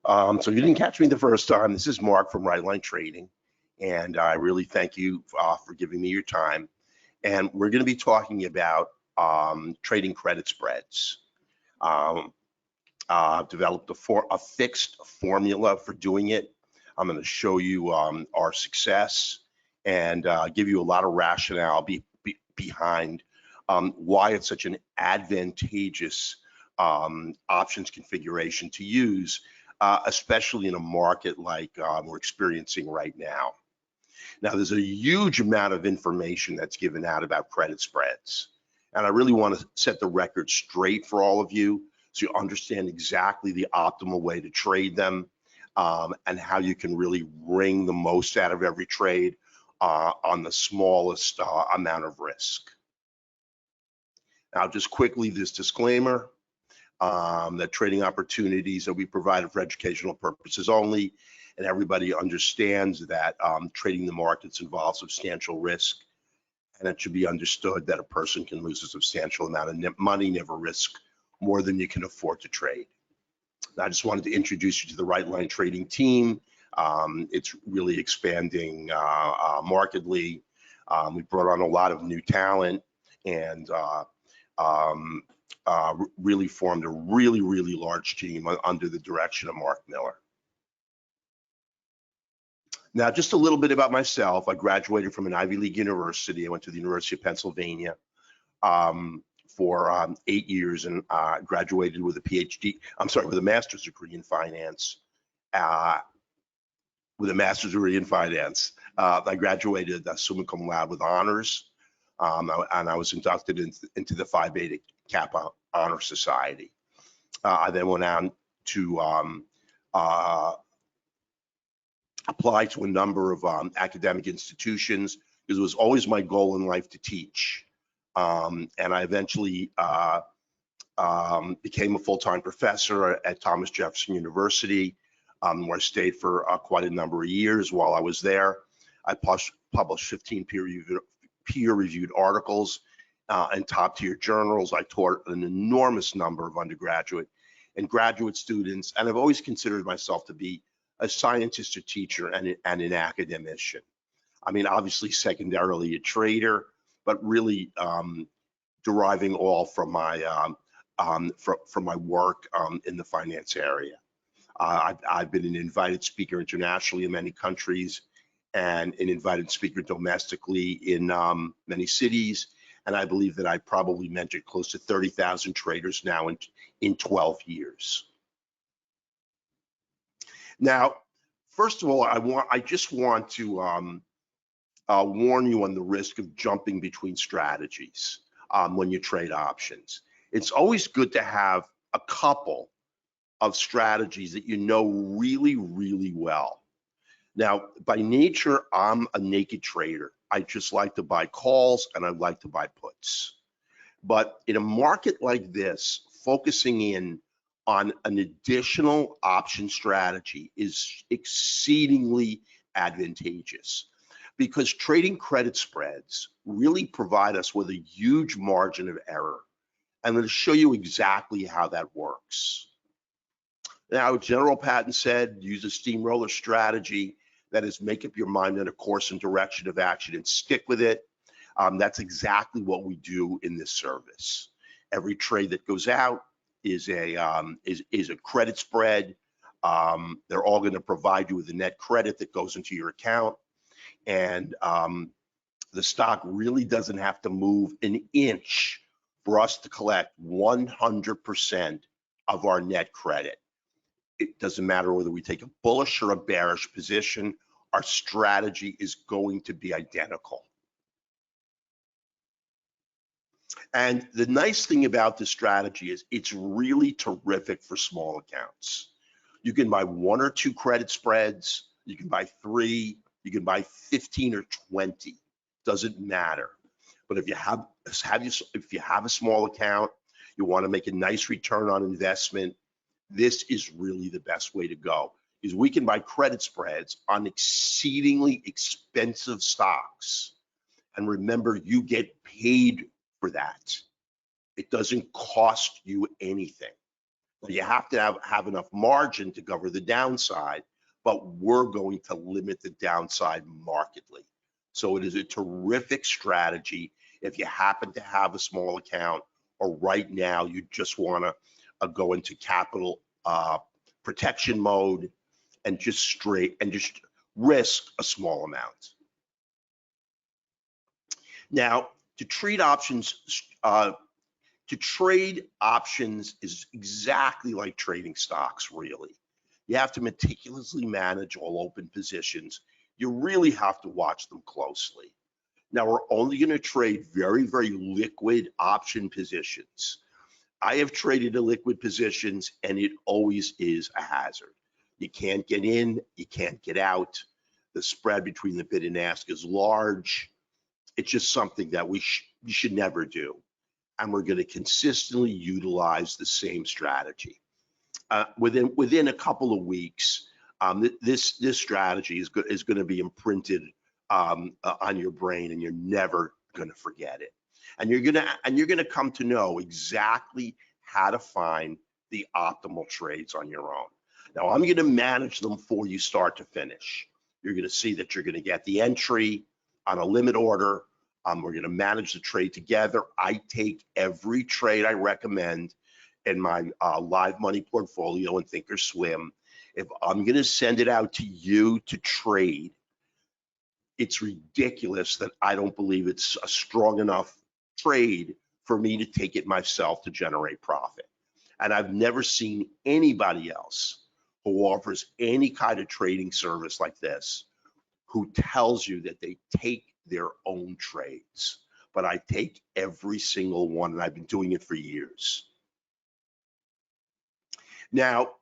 So you didn't catch me the first time. This is Mark from Right Line Trading, and I really thank you for giving me your time. And we're going to be talking about trading credit spreads. I've developed a fixed formula for doing it. I'm going to show you our success and give you a lot of rationale behind why it's such an advantageous options configuration to use, especially in a market like we're experiencing right now. Now, there's a huge amount of information that's given out about credit spreads, and I really want to set the record straight for all of you so you understand exactly the optimal way to trade them and how you can really wring the most out of every trade on the smallest amount of risk. Now, just quickly, this disclaimer that trading opportunities that we provide for educational purposes only, and everybody understands that trading the markets involves substantial risk, and it should be understood that a person can lose a substantial amount of money, never risk more than you can afford to trade. I just wanted to introduce you to the Right Line Trading team. It's really expanding markedly. We brought on a lot of new talent and really formed a really large team under the direction of Mark Miller. Now, just a little bit about myself. I graduated from an Ivy League university. I went to the University of Pennsylvania for 8 years and graduated with a PhD. I'm sorry, with a master's degree in finance. I graduated summa cum laude with honors, and I was inducted into the Phi Beta Kappa Honor Society. I then went on to apply to a number of academic institutions because it was always my goal in life to teach. And I eventually became a full-time professor at Thomas Jefferson University, where I stayed for quite a number of years. While I was there, I published 15 peer-reviewed articles in top-tier journals. I taught an enormous number of undergraduate and graduate students, and I've always considered myself to be a scientist, a teacher, and an academician. I mean, obviously, secondarily a trader, but really deriving all from my from my work in the finance area. I've been an invited speaker internationally in many countries and an invited speaker domestically in many cities. And I believe that I probably mentored close to 30,000 traders now in 12 years. Now, first of all, I just want to warn you on the risk of jumping between strategies when you trade options. It's always good to have a couple of strategies that you know really well. Now, by nature, I'm a naked trader. I just like to buy calls and I like to buy puts. But in a market like this, focusing in on an additional option strategy is exceedingly advantageous because trading credit spreads really provide us with a huge margin of error. I'm going to show you exactly how that works. Now, General Patton said, use a steamroller strategy. That is, make up your mind on a course and direction of action and stick with it. That's exactly what we do in this service. Every trade that goes out is a credit spread. They're all going to provide you with a net credit that goes into your account, and the stock really doesn't have to move an inch for us to collect 100% of our net credit. It doesn't matter whether we take a bullish or a bearish position, our strategy is going to be identical. And the nice thing about this strategy is it's really terrific for small accounts. You can buy 1 or 2 credit spreads, you can buy 3, you can buy 15 or 20, doesn't matter. But if you have a small account, you want to make a nice return on investment, this is really the best way to go, because we can buy credit spreads on exceedingly expensive stocks. And remember, you get paid for that. It doesn't cost you anything. You have to have enough margin to cover the downside, but we're going to limit the downside markedly. So it is a terrific strategy if you happen to have a small account, or right now you just want to go into capital protection mode and just risk a small amount. Now, to trade options is exactly like trading stocks, really. You have to meticulously manage all open positions. You really have to watch them closely. Now, we're only going to trade very, very liquid option positions. I have traded illiquid positions, and it always is a hazard. You can't get in, you can't get out. The spread between the bid and ask is large. It's just something that we should never do. And we're going to consistently utilize the same strategy. Within a couple of weeks, this strategy is going to be imprinted on your brain, and you're never going to forget it. And you're going to come to know exactly how to find the optimal trades on your own. Now, I'm going to manage them for you start to finish. You're going to see that you're going to get the entry on a limit order. We're going to manage the trade together. I take every trade I recommend in my live money portfolio and Thinkorswim. If I'm going to send it out to you to trade, it's ridiculous that I don't believe it's a strong enough trade for me to take it myself to generate profit. And I've never seen anybody else who offers any kind of trading service like this who tells you that they take their own trades. But I take every single one, and I've been doing it for years. Now,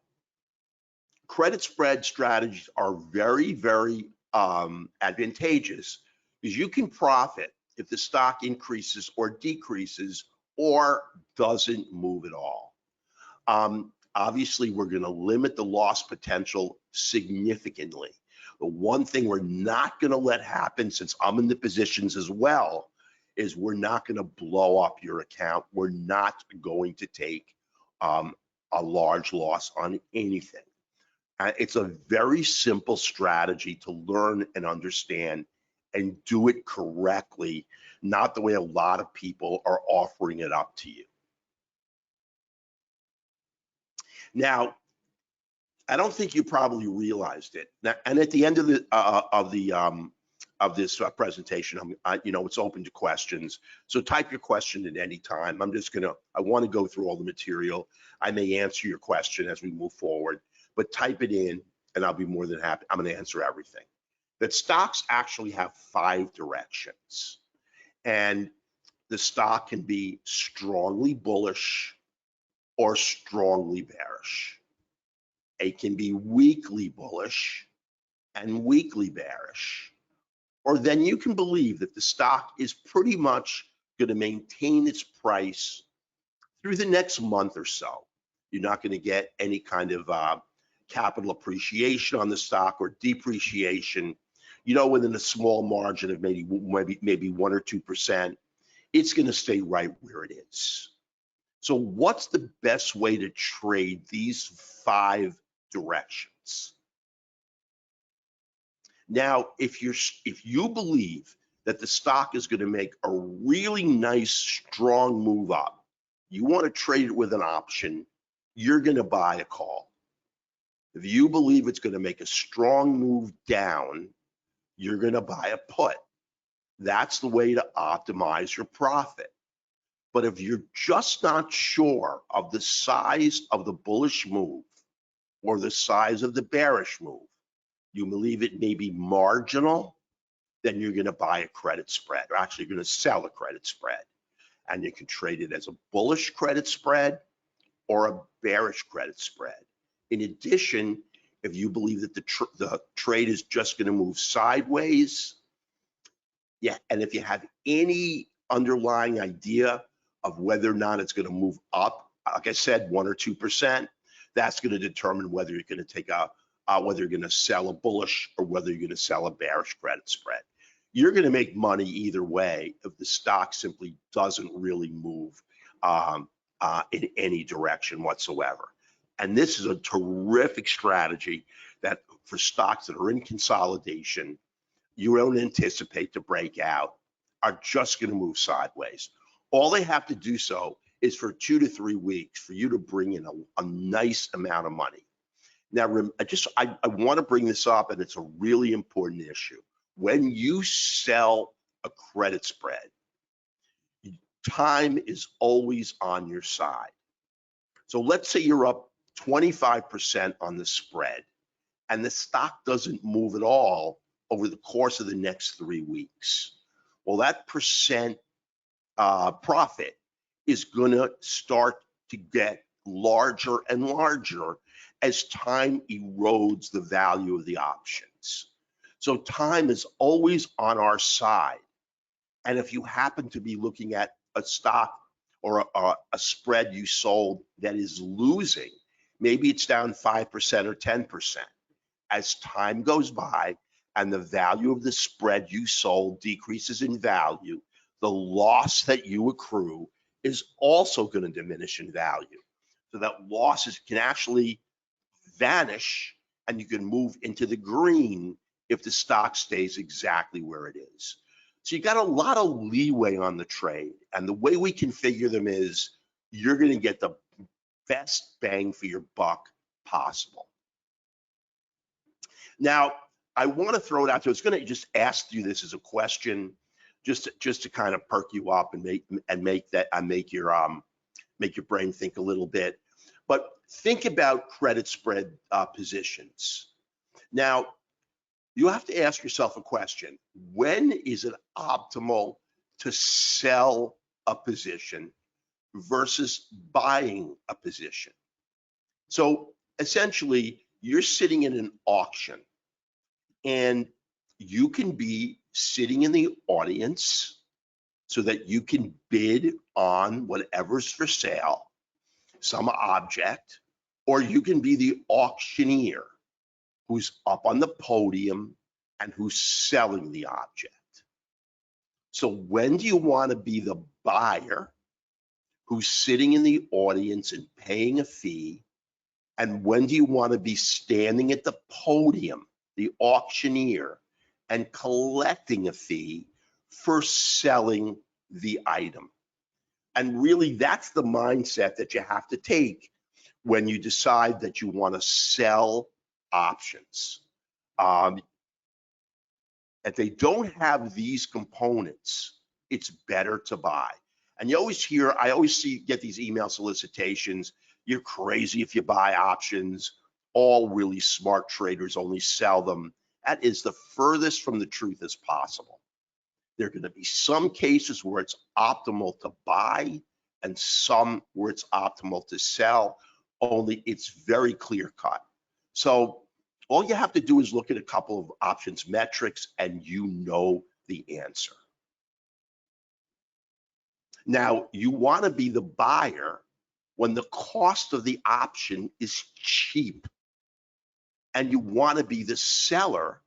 credit spread strategies are very, very advantageous, because you can profit if the stock increases or decreases or doesn't move at all. Obviously, we're going to limit the loss potential significantly. The one thing we're not going to let happen, since I'm in the positions as well, is we're not going to blow up your account. We're not going to take a large loss on anything. It's a very simple strategy to learn and understand and do it correctly, not the way a lot of people are offering it up to you. Now, I don't think you probably realized it. Now, and at the end of this presentation, it's open to questions. So type your question at any time. I want to go through all the material. I may answer your question as we move forward, but type it in and I'll be more than happy. I'm going to answer everything. That stocks actually have 5 directions, and the stock can be strongly bullish or strongly bearish. It can be weakly bullish and weakly bearish. Or then you can believe that the stock is pretty much going to maintain its price through the next month or so. You're not going to get any kind of capital appreciation on the stock or depreciation. Within a small margin of maybe 1 or 2%, it's going to stay right where it is. So what's the best way to trade these 5 directions? Now, if you believe that the stock is going to make a really nice, strong move up, you want to trade it with an option, you're going to buy a call. If you believe it's going to make a strong move down, you're going to buy a put. That's the way to optimize your profit. But if you're just not sure of the size of the bullish move or the size of the bearish move, you believe it may be marginal, then you're going to buy a credit spread, or actually you're going to sell a credit spread. And you can trade it as a bullish credit spread or a bearish credit spread. In addition, if you believe that the trade is just going to move sideways, and if you have any underlying idea of whether or not it's going to move up, like I said, 1 or 2%, that's going to determine whether you're going to take whether you're going to sell a bullish or whether you're going to sell a bearish credit spread. You're going to make money either way if the stock simply doesn't really move in any direction whatsoever. And this is a terrific strategy that for stocks that are in consolidation, you don't anticipate to break out, are just going to move sideways. All they have to do so is for 2 to 3 weeks for you to bring in a nice amount of money. Now, I want to bring this up, and it's a really important issue. When you sell a credit spread, time is always on your side. So let's say you're up 25% on the spread, and the stock doesn't move at all over the course of the next 3 weeks. Well, that percent profit is going to start to get larger and larger as time erodes the value of the options. So time is always on our side. And if you happen to be looking at a stock or a spread you sold that is losing, maybe it's down 5% or 10%. As time goes by and the value of the spread you sold decreases in value, the loss that you accrue is also going to diminish in value. So that losses can actually vanish and you can move into the green if the stock stays exactly where it is. So you got a lot of leeway on the trade, and the way we configure them is you're going to get the best bang for your buck possible. Now, I want to throw it out there. I was going to just ask you this as a question, just to kind of perk you up and make your brain think a little bit. But think about credit spread positions. Now, you have to ask yourself a question. When is it optimal to sell a position versus buying a position? So essentially, you're sitting in an auction and you can be sitting in the audience so that you can bid on whatever's for sale, some object, or you can be the auctioneer who's up on the podium and who's selling the object. So when do you want to be the buyer who's sitting in the audience and paying a fee? And when do you want to be standing at the podium, the auctioneer, and collecting a fee for selling the item? And really, that's the mindset that you have to take when you decide that you want to sell options. If they don't have these components, it's better to buy. And you always hear, I always get these email solicitations. You're crazy if you buy options. All really smart traders only sell them. That is the furthest from the truth as possible. There are going to be some cases where it's optimal to buy and some where it's optimal to sell, only it's very clear cut. So all you have to do is look at a couple of options metrics and you know the answer. Now, you want to be the buyer when the cost of the option is cheap, and you want to be the seller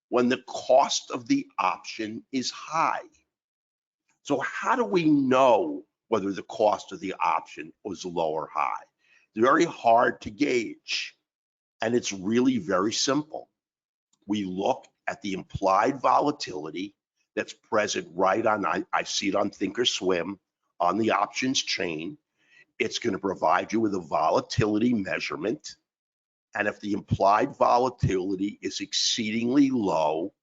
when the cost of the option is high. So how do we know whether the cost of the option was low or high? It's very hard to gauge, and it's really very simple. We look at the implied volatility that's present right on, I see it on Thinkorswim, on the options chain. It's going to provide you with a volatility measurement. And if the implied volatility is exceedingly low,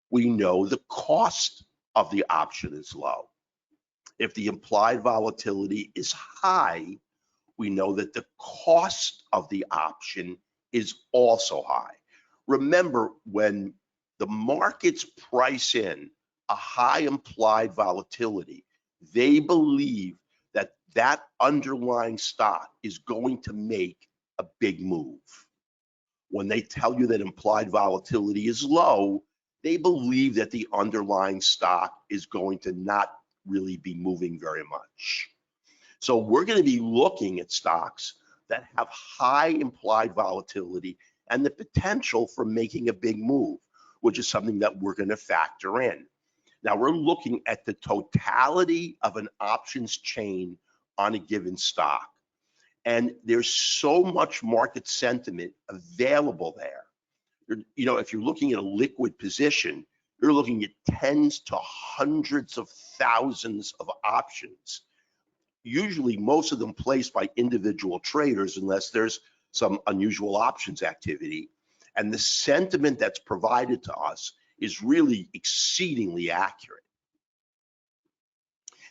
we know the cost of the option is low. If the implied volatility is high, we know that the cost of the option is also high. Remember, when the markets price in a high implied volatility, they believe that that underlying stock is going to make a big move. When they tell you that implied volatility is low, they believe that the underlying stock is going to not really be moving very much. So we're going to be looking at stocks that have high implied volatility and the potential for making a big move, which is something that we're going to factor in. Now we're looking at the totality of an options chain on a given stock. And there's so much market sentiment available there. You know, if you're looking at a liquid position, you're looking at tens to hundreds of thousands of options. Usually most of them placed by individual traders unless there's some unusual options activity. And the sentiment that's provided to us is really exceedingly accurate.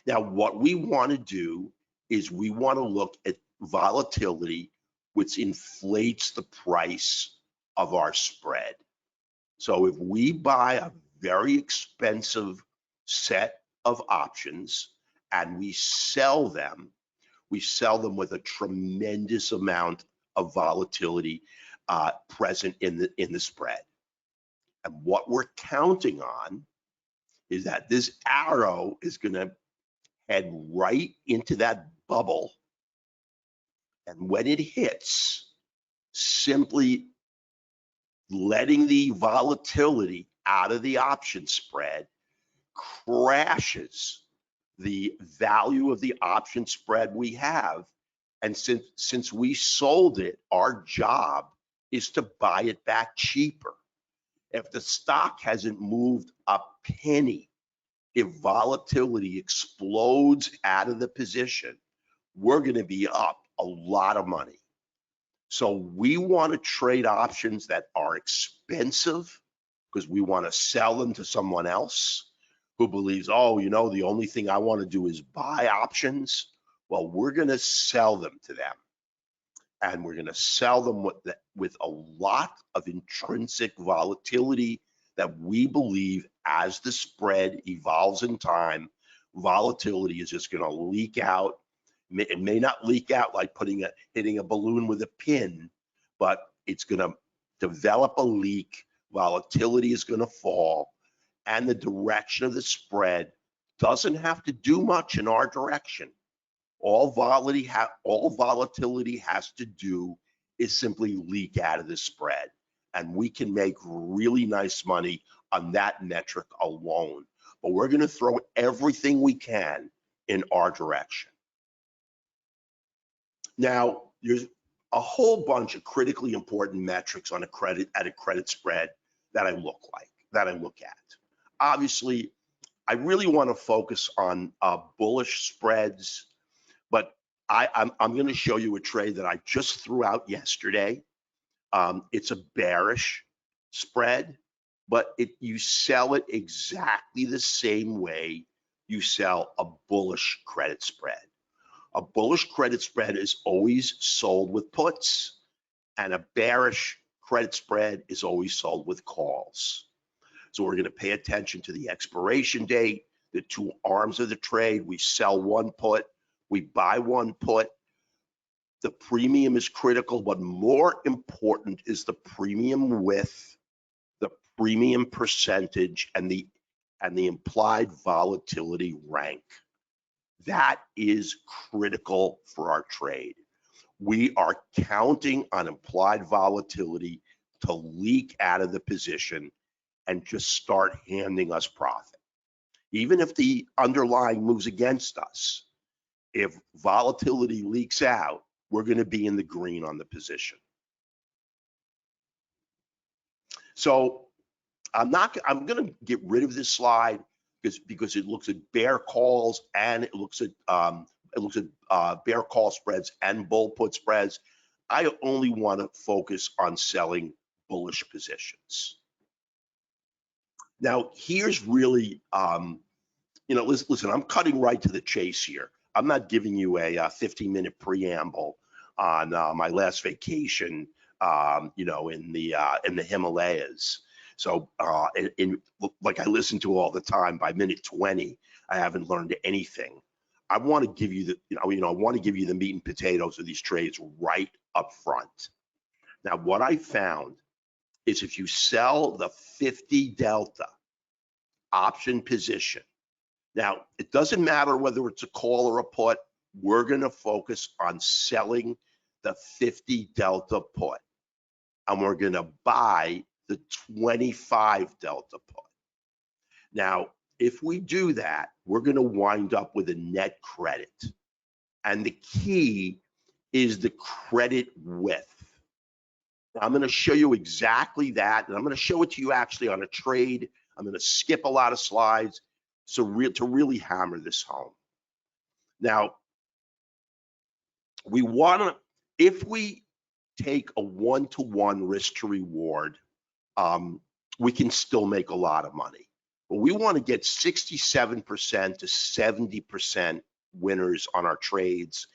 Now, what we want to do is we want to look at volatility, which inflates the price of our spread. So if we buy a very expensive set of options and we sell them with a tremendous amount of volatility present in the spread. And what we're counting on is that this arrow is going to head right into that bubble, and when it hits, simply letting the volatility out of the option spread crashes the value of the option spread we have. And since we sold it, our job is to buy it back cheaper. If the stock hasn't moved a penny, if volatility explodes out of the position, we're going to be up a lot of money. So we want to trade options that are expensive because we want to sell them to someone else who believes, oh, you know, the only thing I want to do is buy options. Well, we're going to sell them to them. And we're going to sell them with a lot of intrinsic volatility that we believe as the spread evolves in time, volatility is just going to leak out. It may not leak out like hitting a balloon with a pin, but it's going to develop a leak. Volatility is going to fall, and the direction of the spread doesn't have to do much in our direction. All volatility has to do is simply leak out of the spread, and we can make really nice money on that metric alone. But we're going to throw everything we can in our direction. Now, there's a whole bunch of critically important metrics on a credit spread that I look at. Obviously, I really want to focus on bullish spreads, but I'm going to show you a trade that I just threw out yesterday. It's a bearish spread, but you sell it exactly the same way you sell a bullish credit spread. A bullish credit spread is always sold with puts, and a bearish credit spread is always sold with calls. So we're going to pay attention to the expiration date, the two arms of the trade. We sell one put, we buy one put. The premium is critical, but more important is the premium width, the premium percentage, and the implied volatility rank. That is critical for our trade. We are counting on implied volatility to leak out of the position and just start handing us profit. Even if the underlying moves against us, if volatility leaks out, we're going to be in the green on the position. So I'm going to get rid of this slide because it looks at bear calls and it looks at bear call spreads and bull put spreads. I only want to focus on selling bullish positions. Now, here's really, listen, I'm cutting right to the chase here. I'm not giving you a 15-minute preamble on my last vacation, in the Himalayas. So, like I listen to all the time, by minute 20, I haven't learned anything. I want to give you the meat and potatoes of these trades right up front. Now, what I found is if you sell the 50 delta option position, now it doesn't matter whether it's a call or a put, we're going to focus on selling the 50 delta put, and we're going to buy the 25 delta put. Now, if we do that, we're going to wind up with a net credit. And the key is the credit width. I'm going to show you exactly that, and I'm going to show it to you actually on a trade. I'm going to skip a lot of slides to really hammer this home. Now, we want to, if we take a one-to-one risk to reward, we can still make a lot of money. But we want to get 67% to 70% winners on our trades,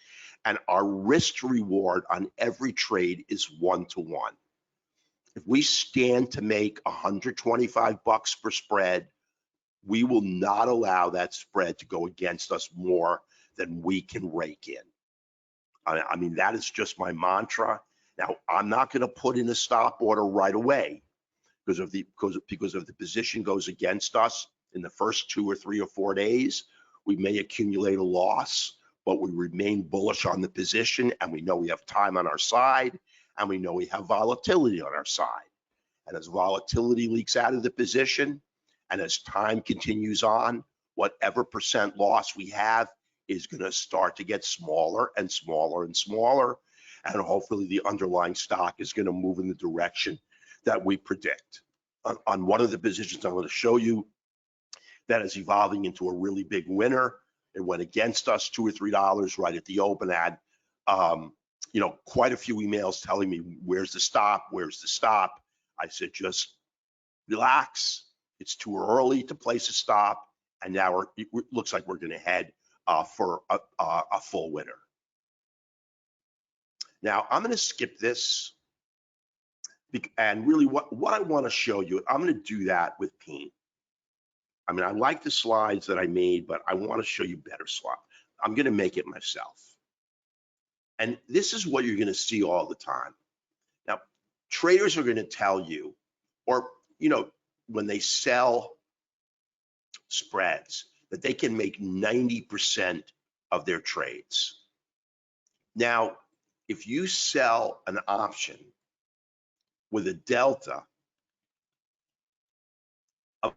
and our risk to reward on every trade is 1-to-1. If we stand to make $125 per spread, we will not allow that spread to go against us more than we can rake in. I mean, that is just my mantra. Now, I'm not going to put in a stop order right away because of the position goes against us in the first 2 or 3 or 4 days. We may accumulate a loss, but we remain bullish on the position, and we know we have time on our side, and we know we have volatility on our side. And as volatility leaks out of the position, and as time continues on, whatever percent loss we have is going to start to get smaller and smaller and smaller, and hopefully the underlying stock is going to move in the direction that we predict. On one of the positions I'm going to show you that is evolving into a really big winner. It went against us $2 or $3 right at the open. Had quite a few emails telling me, where's the stop, where's the stop? I said, just relax. It's too early to place a stop, and now it looks like we're going to head for a full winner. Now I'm going to skip this, and really what I want to show you, I'm going to do that with paint. I mean, I like the slides that I made, but I want to show you better slides. I'm going to make it myself. And this is what you're going to see all the time. Now, traders are going to tell you, or, when they sell spreads, that they can make 90% of their trades. Now, if you sell an option with a delta of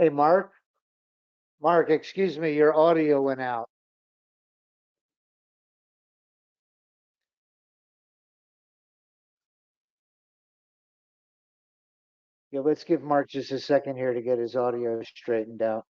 Hey, Mark, excuse me, your audio went out. Yeah, let's give Mark just a second here to get his audio straightened out.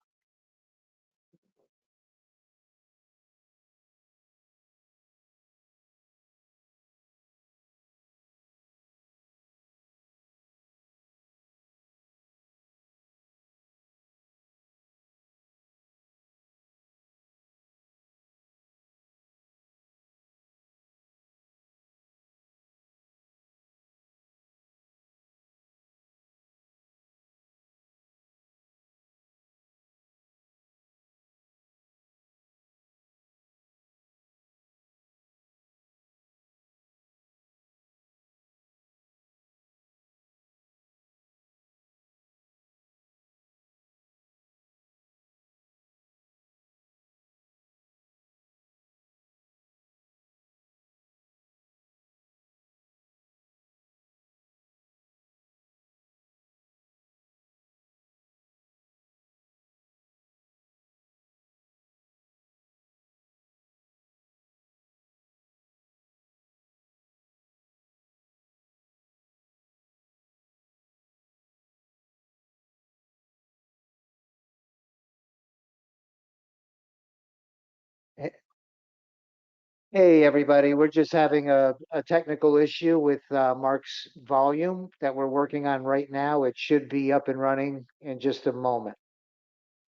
Hey, everybody, we're just having a technical issue with Mark's volume that we're working on right now. It should be up and running in just a moment.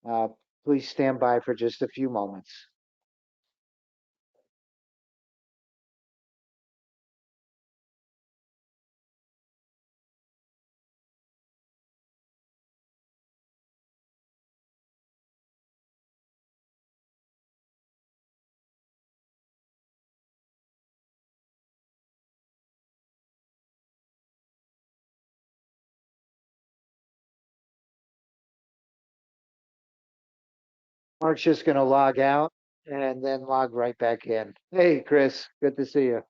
Uh, Please stand by for just a few moments. Mark's just going to log out and then log right back in. Hey, Chris, good to see you.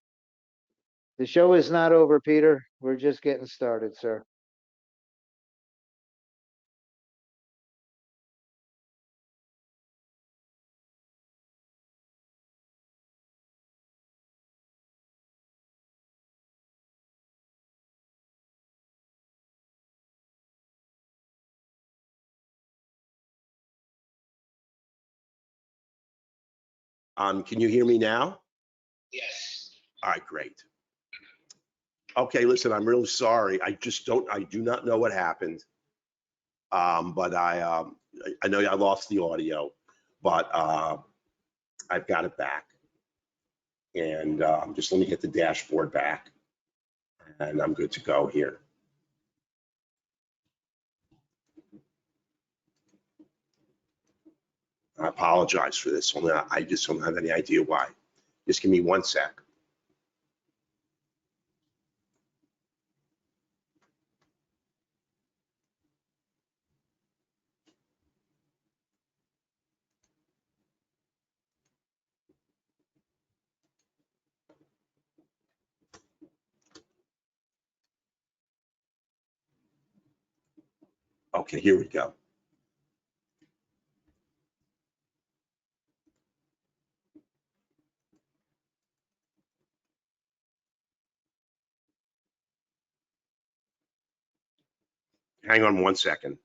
The show is not over, Peter. We're just getting started, sir. Can you hear me now? Yes. All right, great. Okay, listen, I'm really sorry. I do not know what happened. But I know I lost the audio, but I've got it back. And just let me get the dashboard back, and I'm good to go here. I apologize for this. I just don't have any idea why. Just give me 1 sec. Okay, here we go. Hang on 1 second.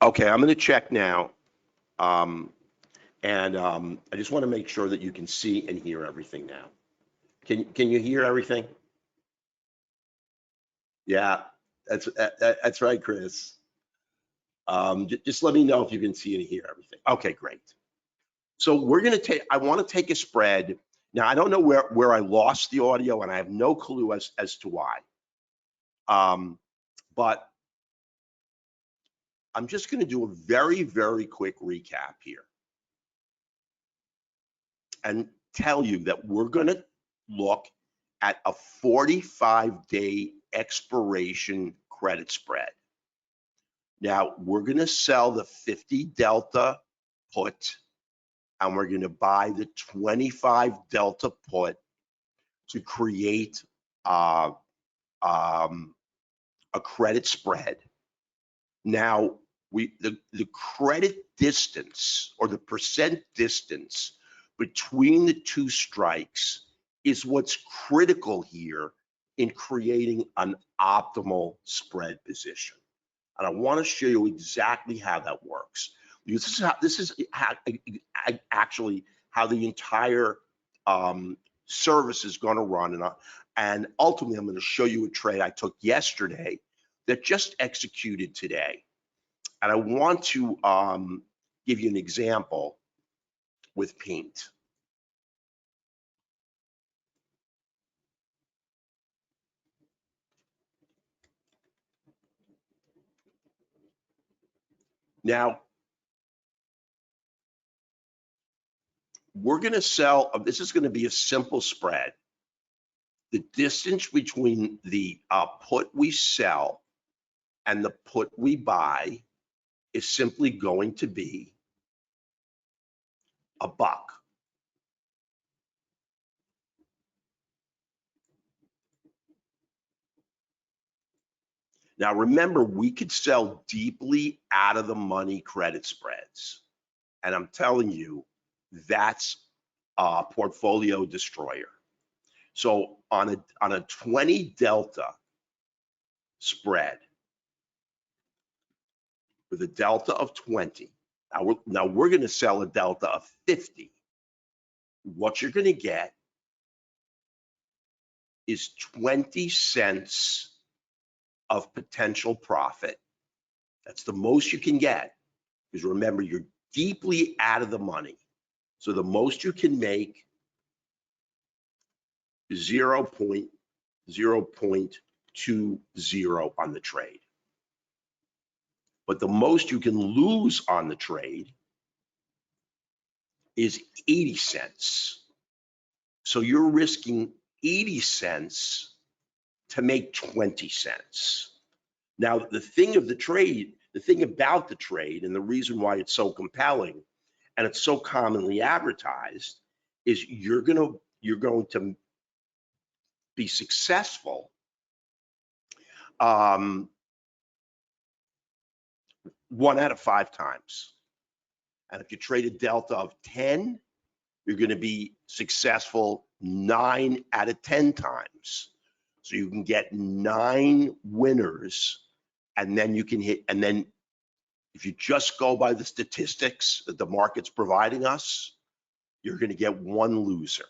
Okay, I'm going to check now. I just want to make sure that you can see and hear everything now. Can you hear everything? Yeah, that's right, Chris. Just let me know if you can see and hear everything. Okay, great. So we're going to take, I want to take a spread. Now, I don't know where I lost the audio, and I have no clue as to why. But I'm just going to do a very, very quick recap here and tell you that we're going to look at a 45-day expiration credit spread. Now, we're going to sell the 50 delta put, and we're going to buy the 25 delta put to create a credit spread. Now, the credit distance, or the percent distance between the two strikes, is what's critical here in creating an optimal spread position. And I want to show you exactly how that works. Because this is actually how the entire service is going to run. And ultimately, I'm going to show you a trade I took yesterday that just executed today. And I want to give you an example with paint. Now, we're going to sell, this is going to be a simple spread. The distance between the put we sell and the put we buy is simply going to be $1. Now remember, we could sell deeply out of the money credit spreads. And I'm telling you, that's a portfolio destroyer. So on a 20 delta spread with a delta of 20, now we're going to sell a delta of 50. What you're going to get is 20 cents of potential profit. That's the most you can get, because remember, you're deeply out of the money. So the most you can make is 0.020 on the trade. But the most you can lose on the trade is 80 cents. So you're risking 80 cents to make 20 cents. Now, the thing about the trade, and the reason why it's so compelling and it's so commonly advertised, is you're going to be successful 1 out of 5 times. And if you trade a delta of 10, you're going to be successful 9 out of 10 times. So you can get 9 winners, and then you can hit, and then if you just go by the statistics that the market's providing us, you're going to get 1 loser.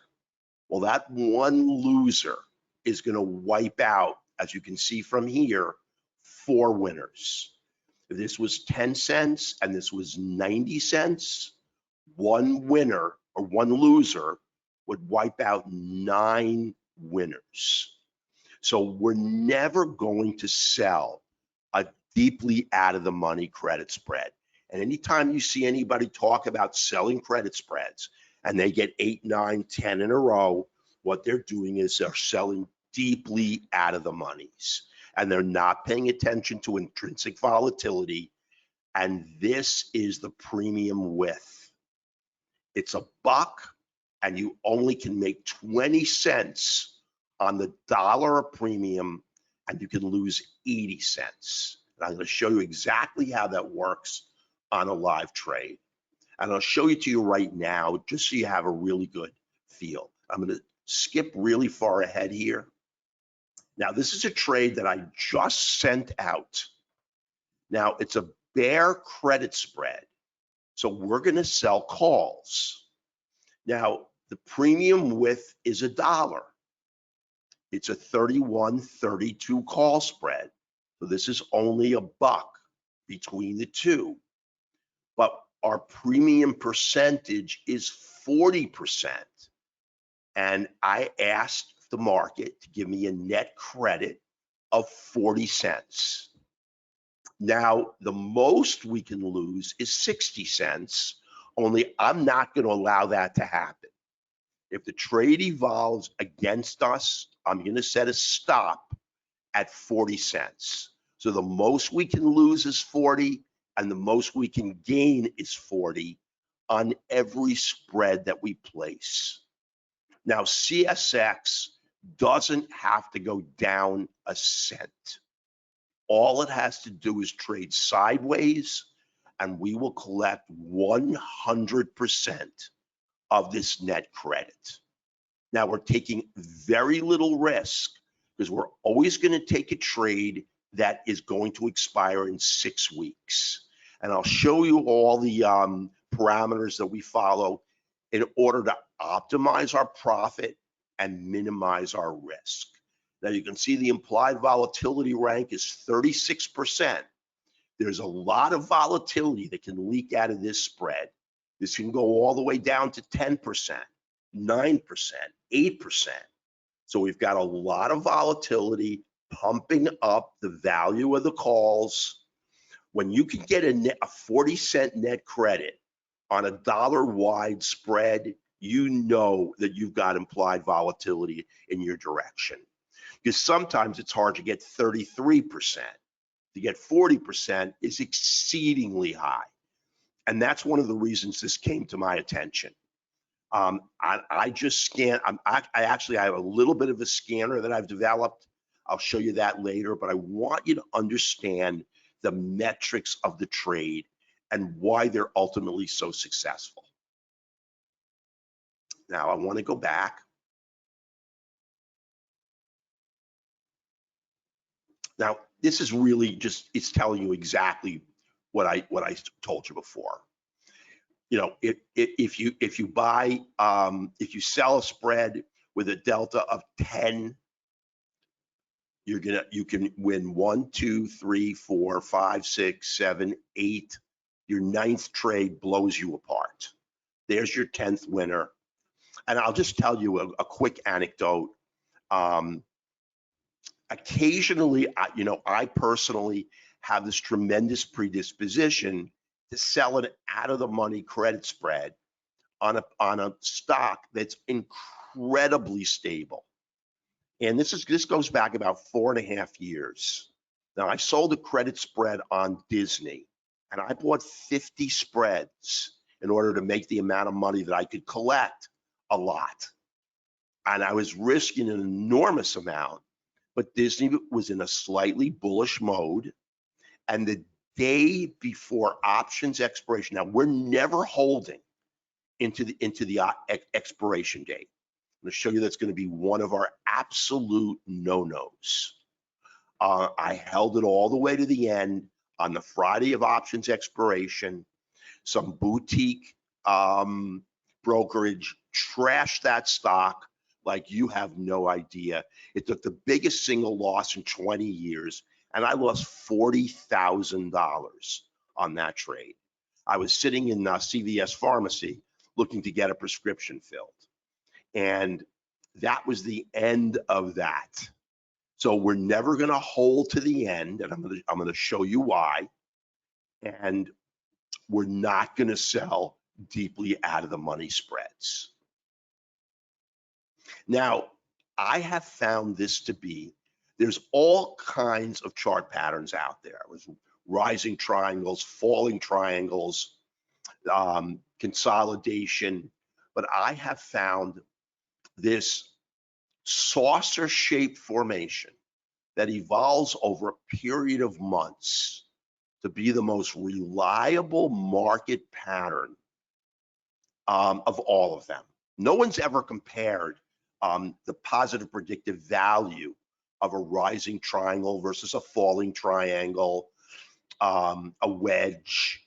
Well, that 1 loser is going to wipe out, as you can see from here, 4 winners. If this was 10 cents and this was 90 cents, 1 winner or 1 loser would wipe out 9 winners. So we're never going to sell a deeply out of the money credit spread. And anytime you see anybody talk about selling credit spreads and they get 8, 9, 10 in a row, what they're doing is they're selling deeply out of the monies, and they're not paying attention to intrinsic volatility. And this is the premium width. It's $1, and you only can make 20 cents on the dollar of premium, and you can lose 80 cents. And I'm going to show you exactly how that works on a live trade. And I'll show it to you right now, just so you have a really good feel. I'm going to skip really far ahead here. Now, this is a trade that I just sent out. Now, it's a bear credit spread. So we're going to sell calls. Now, the premium width is $1. It's a 31-32 call spread. So this is only $1 between the two. But our premium percentage is 40%. And I asked the market to give me a net credit of 40 cents. Now, the most we can lose is 60 cents, only I'm not going to allow that to happen. If the trade evolves against us, I'm going to set a stop at 40 cents. So the most we can lose is 40, and the most we can gain is 40 on every spread that we place. Now, CSX doesn't have to go down a cent. All it has to do is trade sideways, and we will collect 100% of this net credit. Now, we're taking very little risk because we're always going to take a trade that is going to expire in 6 weeks. And I'll show you all the parameters that we follow in order to optimize our profit and minimize our risk. Now you can see the implied volatility rank is 36%. There's a lot of volatility that can leak out of this spread. This can go all the way down to 10%, 9%, 8%. So we've got a lot of volatility pumping up the value of the calls. When you can get a 40-cent net credit on a dollar-wide spread, you know that you've got implied volatility in your direction. Because sometimes it's hard to get 33%. To get 40% is exceedingly high. And that's one of the reasons this came to my attention. I just scan, I actually have a little bit of a scanner that I've developed. I'll show you that later, but I want you to understand the metrics of the trade and why they're ultimately so successful. Now I want to go back. Now, this is really just, it's telling you exactly what I told you before. You know, if you buy, if you sell a spread with a delta of 10, you can win 1, 2, 3, 4, 5, 6, 7, 8. Your 9th trade blows you apart. There's your 10th winner. And I'll just tell you a quick anecdote. Occasionally, I personally have this tremendous predisposition to sell an out-of-the-money credit spread on a stock that's incredibly stable. And this goes back about 4.5 years. Now, I sold a credit spread on Disney, and I bought 50 spreads in order to make the amount of money that I could collect a lot. And I was risking an enormous amount, but Disney was in a slightly bullish mode. And the day before options expiration, now we're never holding into the expiration date. I'm going to show you that's going to be one of our absolute no-nos. I held it all the way to the end on the Friday of options expiration. Some boutique brokerage trashed that stock like you have no idea. It took the biggest single loss in 20 years, and I lost $40,000 on that trade. I was sitting in CVS pharmacy looking to get a prescription filled. And that was the end of that. So we're never going to hold to the end, and I'm going to show you why. And we're not going to sell deeply out of the money spreads. Now, I have found this to be, there's all kinds of chart patterns out there. It was rising triangles, falling triangles, consolidation, but I have found this saucer-shaped formation that evolves over a period of months to be the most reliable market pattern of all of them. No one's ever compared the positive predictive value of a rising triangle versus a falling triangle, a wedge.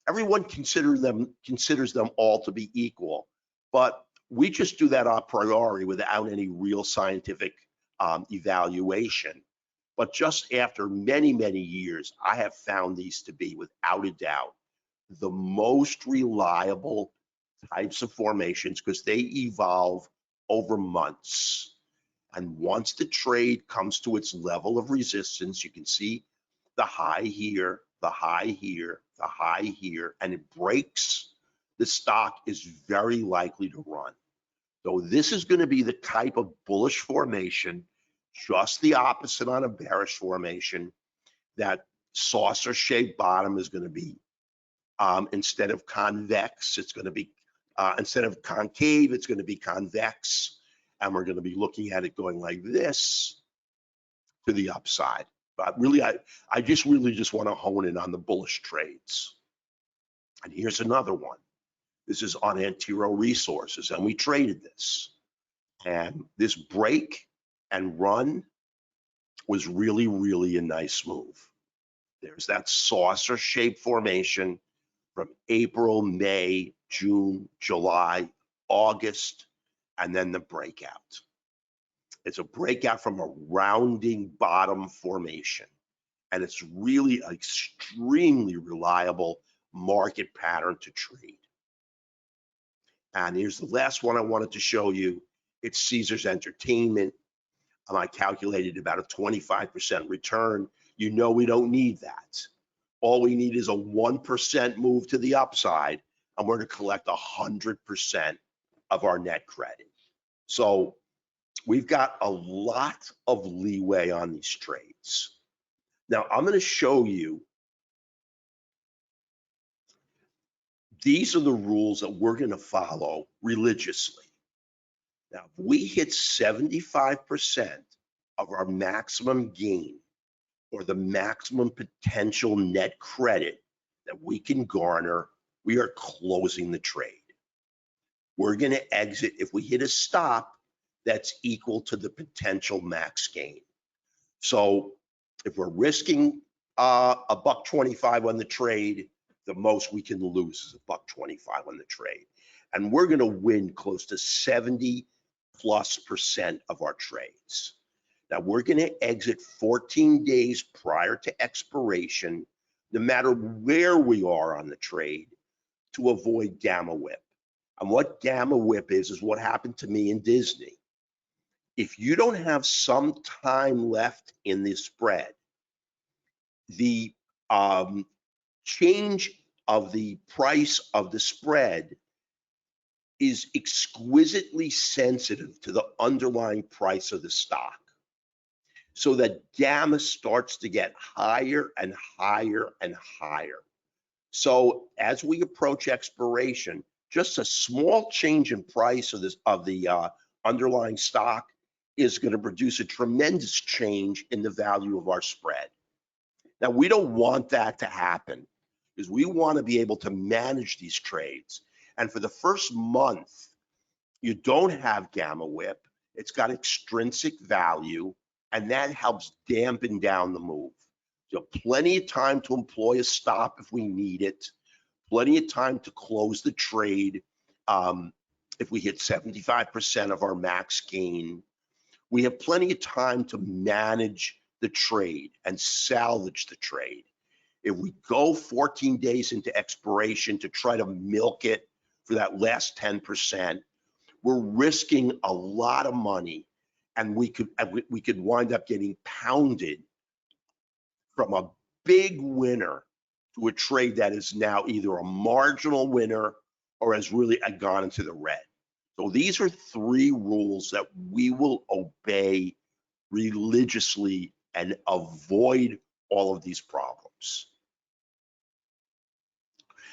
Everyone considers them all to be equal, but we just do that a priori without any real scientific evaluation. But just after many, many years, I have found these to be, without a doubt, the most reliable types of formations because they evolve over months. And once the trade comes to its level of resistance, you can see the high here, the high here, the high here, and it breaks, the stock is very likely to run. So this is going to be the type of bullish formation, just the opposite on a bearish formation. That saucer-shaped bottom is going to be, instead of convex, it's going to be, instead of concave, it's going to be convex. And we're going to be looking at it going like this to the upside. But really, I just really want to hone in on the bullish trades. And here's another one. This is on Antero Resources, and we traded this. And this break and run was really, really a nice move. There's that saucer-shaped formation from April, May, June, July, August, and then the breakout. It's a breakout from a rounding bottom formation. And it's really an extremely reliable market pattern to trade. And here's the last one I wanted to show you. It's Caesars Entertainment. I calculated about a 25% return. You know we don't need that. All we need is a 1% move to the upside, and we're going to collect 100% of our net credit. So we've got a lot of leeway on these trades. Now I'm going to show you, these are the rules that we're going to follow religiously. Now, if we hit 75% of our maximum gain, or the maximum potential net credit that we can garner, we are closing the trade. We're going to exit if we hit a stop that's equal to the potential max gain. So if we're risking $1.25 on the trade, the most we can lose is $1.25 on the trade. And we're going to win close to 70+% of our trades. Now we're going to exit 14 days prior to expiration, no matter where we are on the trade, to avoid gamma whip. And what gamma whip is what happened to me in Disney. If you don't have some time left in the spread, the change of the price of the spread is exquisitely sensitive to the underlying price of the stock, so that gamma starts to get higher and higher and higher. So as we approach expiration, just a small change in price of the underlying stock is going to produce a tremendous change in the value of our spread. Now, we don't want that to happen, because we want to be able to manage these trades. And for the first month, you don't have gamma whip. It's got extrinsic value, and that helps dampen down the move. So plenty of time to employ a stop if we need it, plenty of time to close the trade if we hit 75% of our max gain. We have plenty of time to manage the trade and salvage the trade. If we go 14 days into expiration to try to milk it for that last 10%, we're risking a lot of money, and we could wind up getting pounded from a big winner to a trade that is now either a marginal winner or has really gone into the red. So these are 3 rules that we will obey religiously and avoid all of these problems.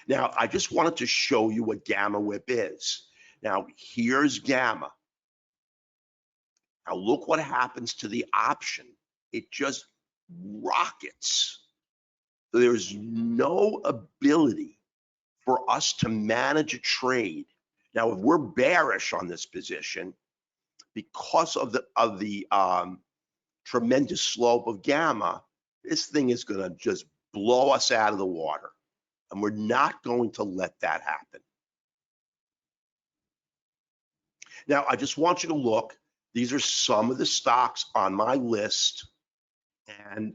Now, I just wanted to show you what gamma whip is. Now, here's gamma. Now, look what happens to the option. It just rockets. So there's no ability for us to manage a trade. Now, if we're bearish on this position, because of the tremendous slope of gamma, this thing is going to just blow us out of the water. And we're not going to let that happen. Now, I just want you to look. These are some of the stocks on my list, and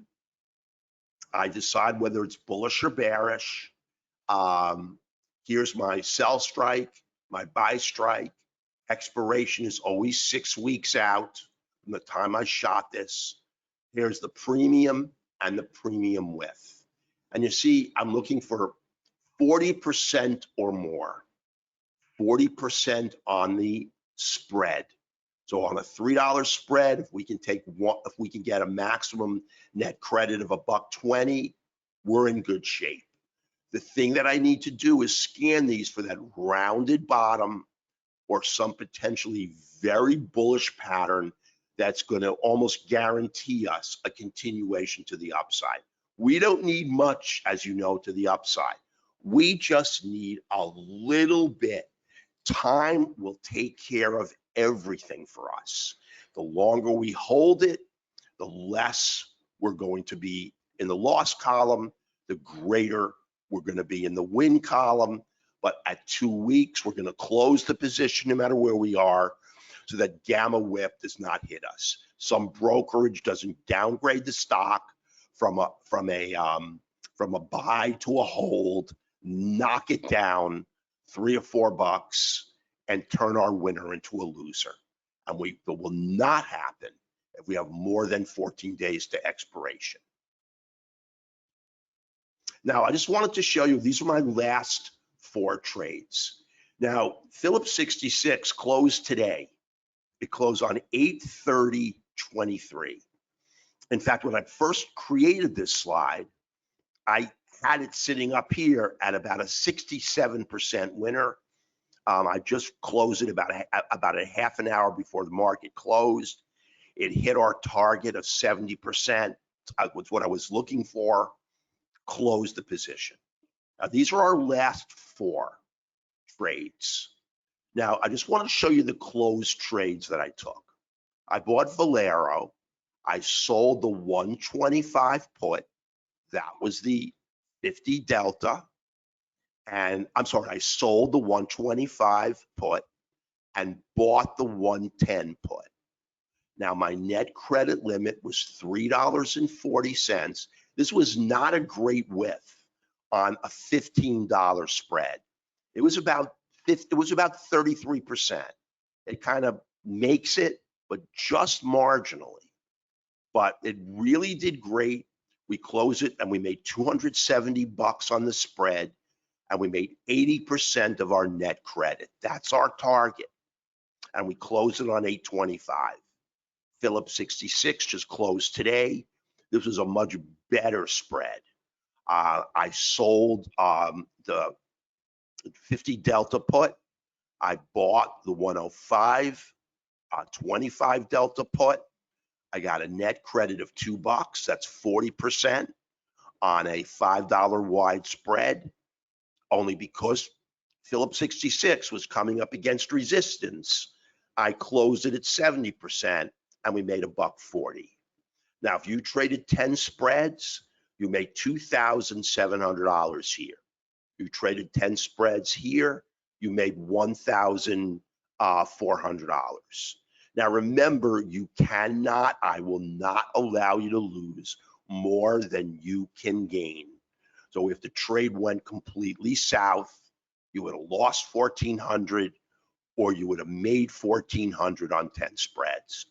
I decide whether it's bullish or bearish. Here's my sell strike, my buy strike. Expiration is always 6 weeks out from the time I shot this. Here's the premium and the premium width. And you see, I'm looking for 40% or more, 40% on the spread. So on a $3 spread, if we can get a maximum net credit of $1.20, we're in good shape. The thing that I need to do is scan these for that rounded bottom or some potentially very bullish pattern that's going to almost guarantee us a continuation to the upside. We don't need much, as you know, to the upside. We just need a little bit. Time will take care of everything for us. The longer we hold it, the less we're going to be in the loss column, the greater we're going to be in the win column. But at 2 weeks, we're going to close the position no matter where we are. so that gamma whip does not hit us. Some brokerage doesn't downgrade the stock from a buy to a hold, knock it down $3 or $4 and turn our winner into a loser. And that will not happen if we have more than 14 days to expiration. Now, I just wanted to show you, these are my last 4 trades. Now, Phillips 66 closed today. It closed on 8/30/23. In fact, when I first created this slide, I had it sitting up here at about a 67% winner. I just closed it about a half an hour before the market closed. It hit our target of 70%. Was what I was looking for. Closed the position. Now, these are our last 4 trades. Now, I just want to show you the closed trades that I took. I bought Valero. I sold the 125 put. That was the 50 delta. And I'm sorry, I sold the 125 put and bought the 110 put. Now, my net credit limit was $3.40. This was not a great width on a $15 spread. It was about 33%. It kind of makes it, but just marginally. But it really did great. We closed it and we made $270 on the spread, and we made 80% of our net credit. That's our target. And we closed it on 825. Phillips 66 just closed today. This was a much better spread. I sold the 50 delta put. I bought the 105 25 delta put. I got a net credit of $2. That's 40% on a $5 wide spread, only because Phillips 66 was coming up against resistance. I closed it at 70% and we made $1.40. Now, if you traded 10 spreads, you made $2,700 here. You traded 10 spreads here, you made $1,400. Now, remember, you cannot, I will not allow you to lose more than you can gain. So if the trade went completely south, you would have lost $1,400 or you would have made $1,400 on 10 spreads.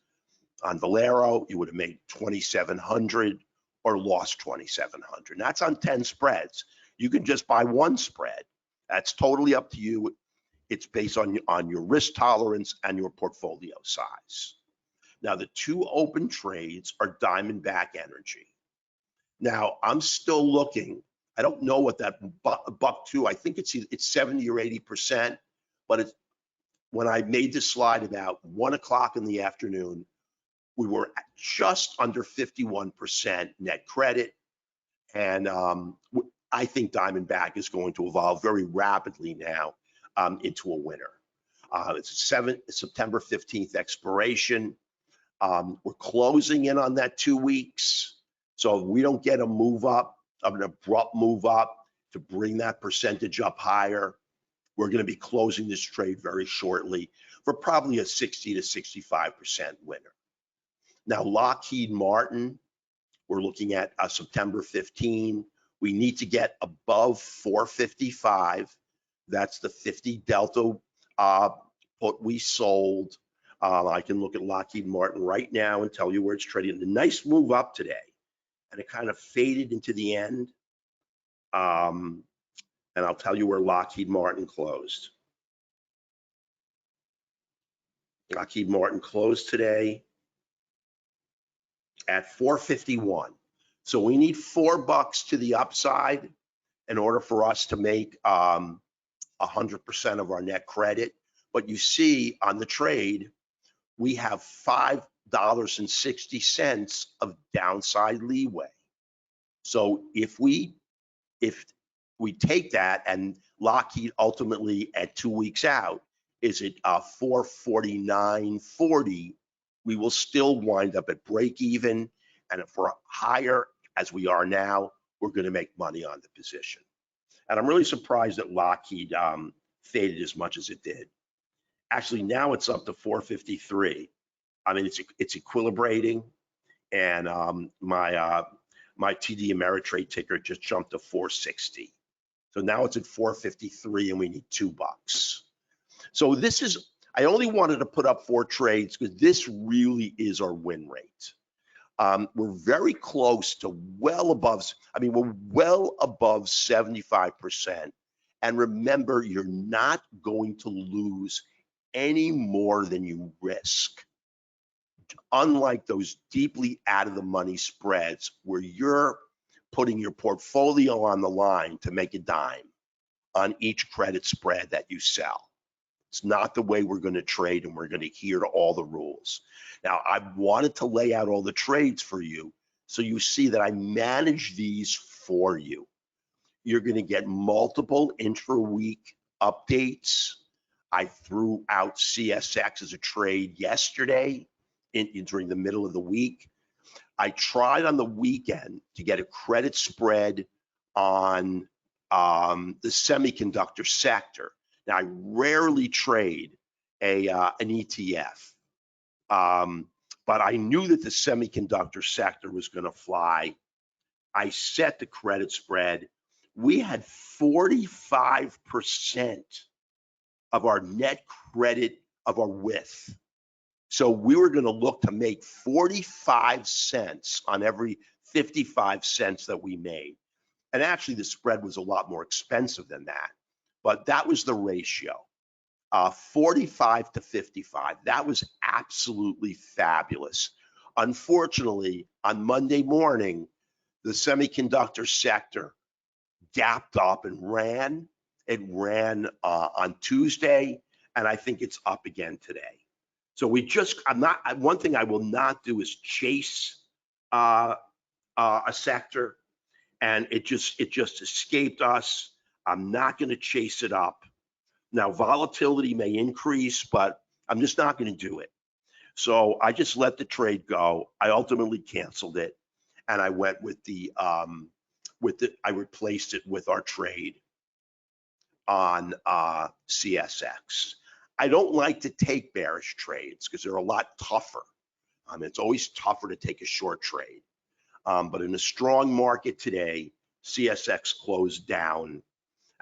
On Valero, you would have made $2,700 or lost $2,700. That's on 10 spreads. You can just buy one spread. That's totally up to you. It's based on your risk tolerance and your portfolio size. Now, the 2 open trades are Diamondback Energy. Now, I'm still looking. I don't know what that $1.02, I think it's 70 or 80%, but when I made this slide about 1 o'clock in the afternoon, we were at just under 51% net credit. And I think Diamondback is going to evolve very rapidly now into a winner. It's September 15th expiration. We're closing in on that 2 weeks. So if we don't get a move up, an abrupt move up to bring that percentage up higher, we're going to be closing this trade very shortly for probably a 60 to 65% winner. Now, Lockheed Martin, we're looking at September 15. We need to get above 455. That's the 50 delta put we sold. I can look at Lockheed Martin right now and tell you where it's trading. A nice move up today, and it kind of faded into the end. And I'll tell you where Lockheed Martin closed. Lockheed Martin closed today at 451. So we need $4 to the upside in order for us to make 100% of our net credit. But you see on the trade, we have $5.60 of downside leeway. So if we take that, and Lockheed ultimately at 2 weeks out is at 449.40, we will still wind up at break even. And if we're higher as we are now, we're going to make money on the position. And I'm really surprised that Lockheed faded as much as it did. Actually, now it's up to 453. I mean, it's equilibrating, and my TD Ameritrade ticker just jumped to 460. So now it's at 453, and we need $2. So this is, I only wanted to put up 4 trades because this really is our win rate. We're very close to well above, I mean, we're well above 75%. And remember, you're not going to lose any more than you risk. Unlike those deeply out of the money spreads where you're putting your portfolio on the line to make a dime on each credit spread that you sell. It's not the way we're going to trade, and we're going to adhere to all the rules. Now, I wanted to lay out all the trades for you so you see that I manage these for you. You're going to get multiple intra-week updates. I threw out CSX as a trade yesterday during the middle of the week. I tried on the weekend to get a credit spread on the semiconductor sector. Now, I rarely trade an ETF, but I knew that the semiconductor sector was going to fly. I set the credit spread. We had 45% of our net credit of our width. So we were going to look to make 45 cents on every 55 cents that we made. And actually, the spread was a lot more expensive than that. But that was the ratio, 45 to 55. That was absolutely fabulous. Unfortunately, on Monday morning, the semiconductor sector gapped up and ran. It ran on Tuesday, and I think it's up again today. So one thing I will not do is chase a sector, and it just escaped us. I'm not going to chase it up. Now, volatility may increase, but I'm just not going to do it. So I just let the trade go. I ultimately canceled it, and I went with I replaced it with our trade on CSX. I don't like to take bearish trades because they're a lot tougher. It's always tougher to take a short trade. But in a strong market today, CSX closed down,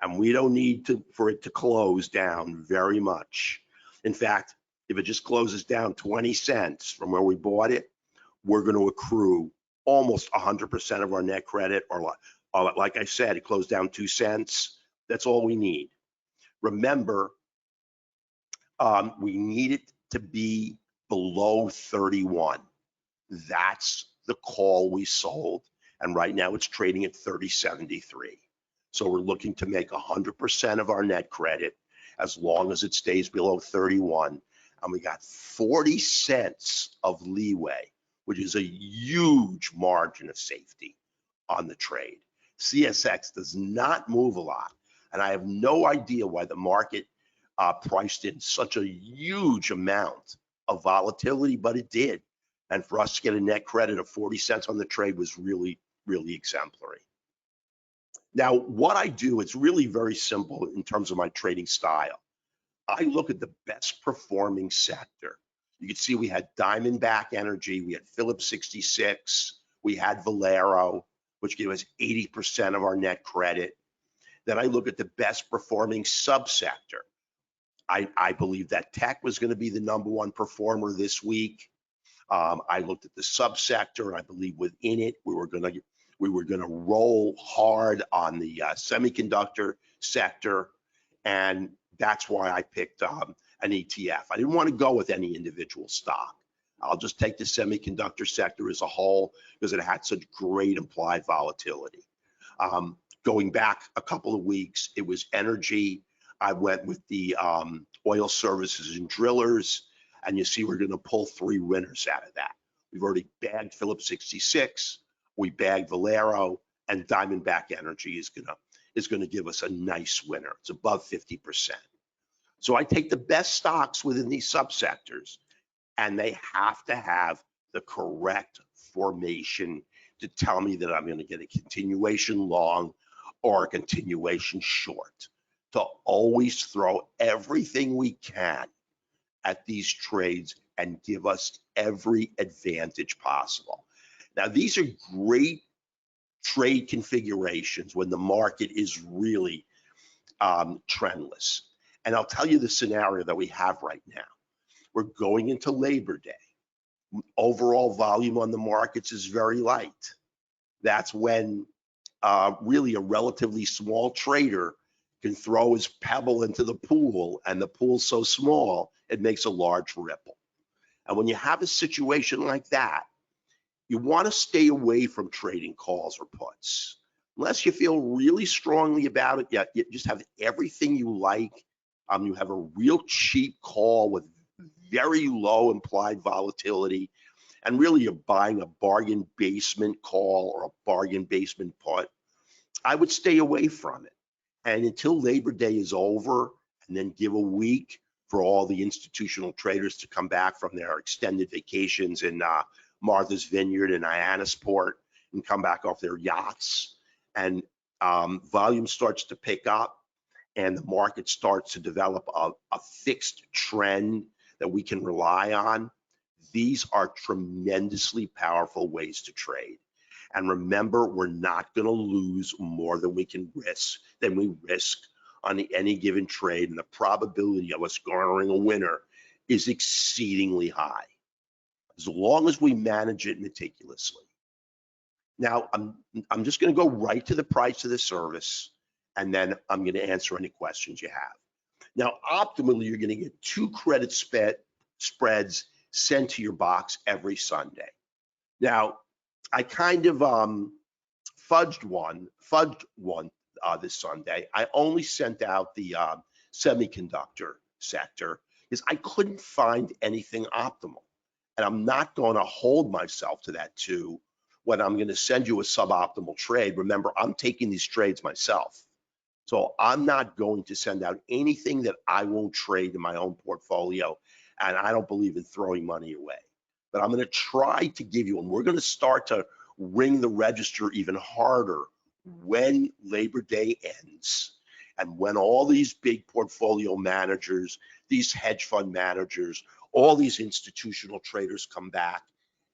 and we don't need for it to close down very much. In fact, if it just closes down 20 cents from where we bought it, we're going to accrue almost 100% of our net credit, or like I said, it closed down 2 cents. That's all we need. Remember, we need it to be below 31. That's the call we sold, and right now it's trading at 30.73. So we're looking to make 100% of our net credit as long as it stays below 31, and we got 40 cents of leeway, which is a huge margin of safety on the trade. CSX does not move a lot, and I have no idea why the market priced in such a huge amount of volatility, but it did. And for us to get a net credit of 40 cents on the trade was really, really exemplary. Now, what I do, it's really very simple in terms of my trading style. I look at the best performing sector. You can see we had Diamondback Energy, we had Phillips 66, we had Valero, which gave us 80% of our net credit. Then I look at the best performing subsector. I believe that tech was going to be the #1 performer this week. I looked at the subsector, and I believe within it we were going to roll hard on the semiconductor sector, and that's why I picked an ETF. I didn't want to go with any individual stock. I'll just take the semiconductor sector as a whole because it had such great implied volatility. Going back a couple of weeks, it was energy. I went with the oil services and drillers, and you see we're going to pull 3 winners out of that. We've already bagged Phillips 66, we bagged Valero, and Diamondback Energy is going to give us a nice winner. It's above 50%. So I take the best stocks within these subsectors, and they have to have the correct formation to tell me that I'm going to get a continuation long or a continuation short. To always throw everything we can at these trades and give us every advantage possible. Now, these are great trade configurations when the market is really trendless. And I'll tell you the scenario that we have right now. We're going into Labor Day. Overall volume on the markets is very light. That's when really a relatively small trader can throw his pebble into the pool, and the pool's so small, it makes a large ripple. And when you have a situation like that, you want to stay away from trading calls or puts. Unless you feel really strongly about it, you just have everything you like. You have a real cheap call with very low implied volatility, and really you're buying a bargain basement call or a bargain basement put. I would stay away from it. And until Labor Day is over, and then give a week for all the institutional traders to come back from their extended vacations in Martha's Vineyard and Hyannisport and come back off their yachts, and volume starts to pick up and the market starts to develop a fixed trend that we can rely on. These are tremendously powerful ways to trade. And remember, we're not going to lose more than we risk on any given trade, and the probability of us garnering a winner is exceedingly high, as long as we manage it meticulously. Now, I'm just going to go right to the price of the service, and then I'm going to answer any questions you have. Now, optimally, you're going to get 2 credit spreads sent to your box every Sunday. Now, I kind of fudged one this Sunday. I only sent out the semiconductor sector because I couldn't find anything optimal. And I'm not going to hold myself to that too when I'm going to send you a suboptimal trade. Remember, I'm taking these trades myself. So I'm not going to send out anything that I won't trade in my own portfolio. And I don't believe in throwing money away. But I'm going to try to give you, and we're going to start to ring the register even harder when Labor Day ends and when all these big portfolio managers, these hedge fund managers, all these institutional traders come back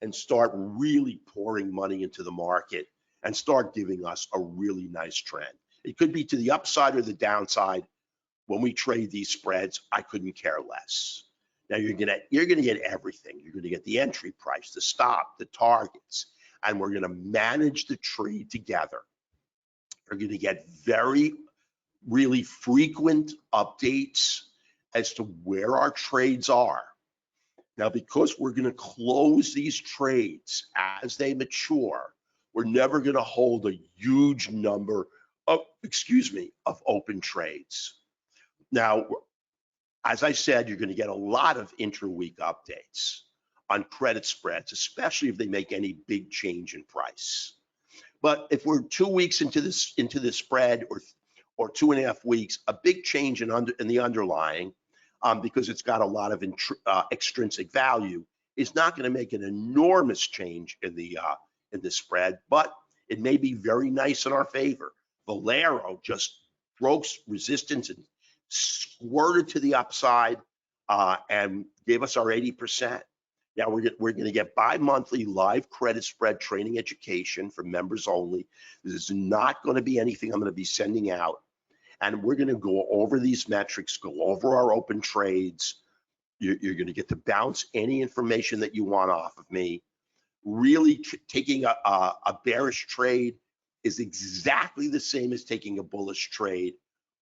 and start really pouring money into the market and start giving us a really nice trend. It could be to the upside or the downside. When we trade these spreads, I couldn't care less. Now you're gonna get everything. You're gonna get the entry price, the stop, the targets, and we're gonna manage the trade together. We're gonna get really frequent updates as to where our trades are. Now, because we're gonna close these trades as they mature, we're never gonna hold a huge number of open trades. Now, as I said, you're going to get a lot of inter-week updates on credit spreads, especially if they make any big change in price. But if we're 2 weeks into this spread, or 2.5 weeks, a big change in the underlying, because it's got a lot of extrinsic value, is not going to make an enormous change in the spread, but it may be very nice in our favor. Valero just broke resistance and squirted to the upside and gave us our 80%. Now we're going to get bi-monthly live credit spread training education for members only. This is not going to be anything I'm going to be sending out. And we're going to go over these metrics, go over our open trades. You're going to get to bounce any information that you want off of me. Really taking a bearish trade is exactly the same as taking a bullish trade,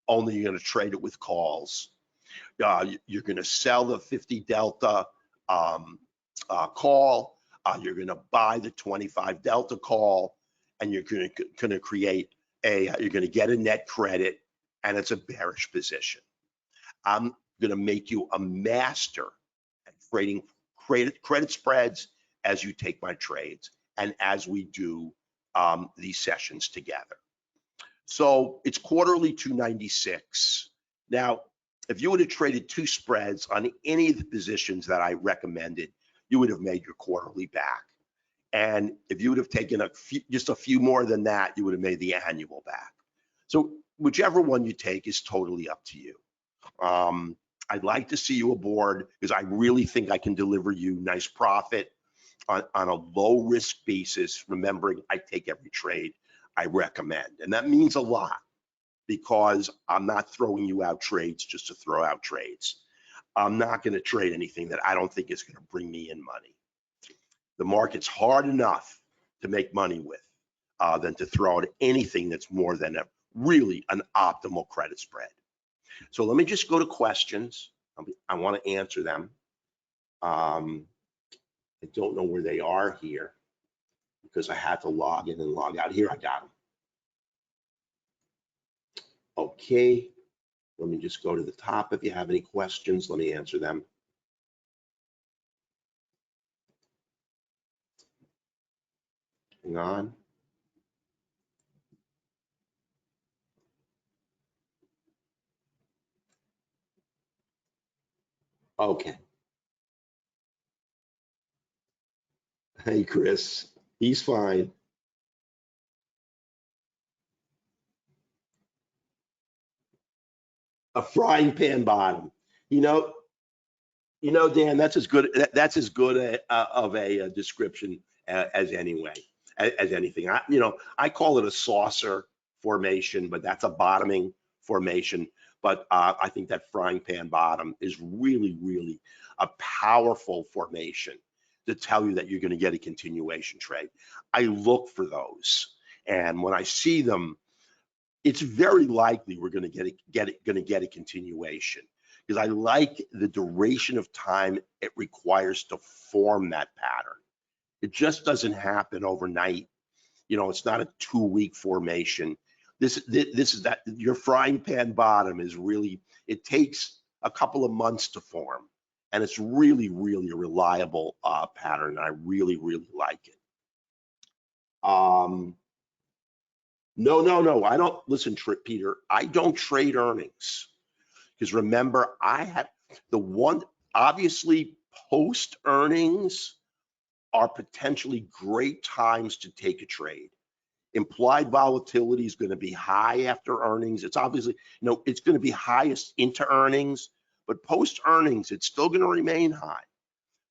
only you're going to trade it with calls. You're going to sell the 50 delta call. You're going to buy the 25 delta call, and you're going to create you're going to get a net credit, and it's a bearish position. I'm going to make you a master at trading credit spreads as you take my trades and as we do these sessions together. So it's quarterly 296. Now, if you would have traded 2 spreads on any of the positions that I recommended, you would have made your quarterly back. And if you would have taken just a few more than that, you would have made the annual back. So whichever one you take is totally up to you. I'd like to see you aboard because I really think I can deliver you nice profit on a low risk basis, remembering I take every trade I recommend. And that means a lot because I'm not throwing you out trades just to throw out trades. I'm not going to trade anything that I don't think is going to bring me in money. The market's hard enough to make money with than to throw out anything that's more than really an optimal credit spread. So let me just go to questions. I want to answer them. I don't know where they are here because I had to log in and log out. Here, I got them. Okay, let me just go to the top. If you have any questions, let me answer them. Hang on. Okay. Hey, Chris, he's fine. A frying pan bottom. You know, Dan, that's as good. That's as good of a description as as anything. I call it a saucer formation, but that's a bottoming formation. But I think that frying pan bottom is really, really a powerful formation to tell you that you're going to get a continuation trade. I look for those, and when I see them, it's very likely we're going to get a continuation because I like the duration of time it requires to form that pattern. It just doesn't happen overnight. It's not a 2-week formation. This is that your frying pan bottom is really, it takes a couple of months to form, and it's really, really a reliable pattern. I really, really like it. No. I don't listen, Peter. I don't trade earnings because remember, I have obviously post earnings are potentially great times to take a trade. Implied volatility is going to be high after earnings. It's obviously, it's going to be highest into earnings, but post earnings, it's still going to remain high.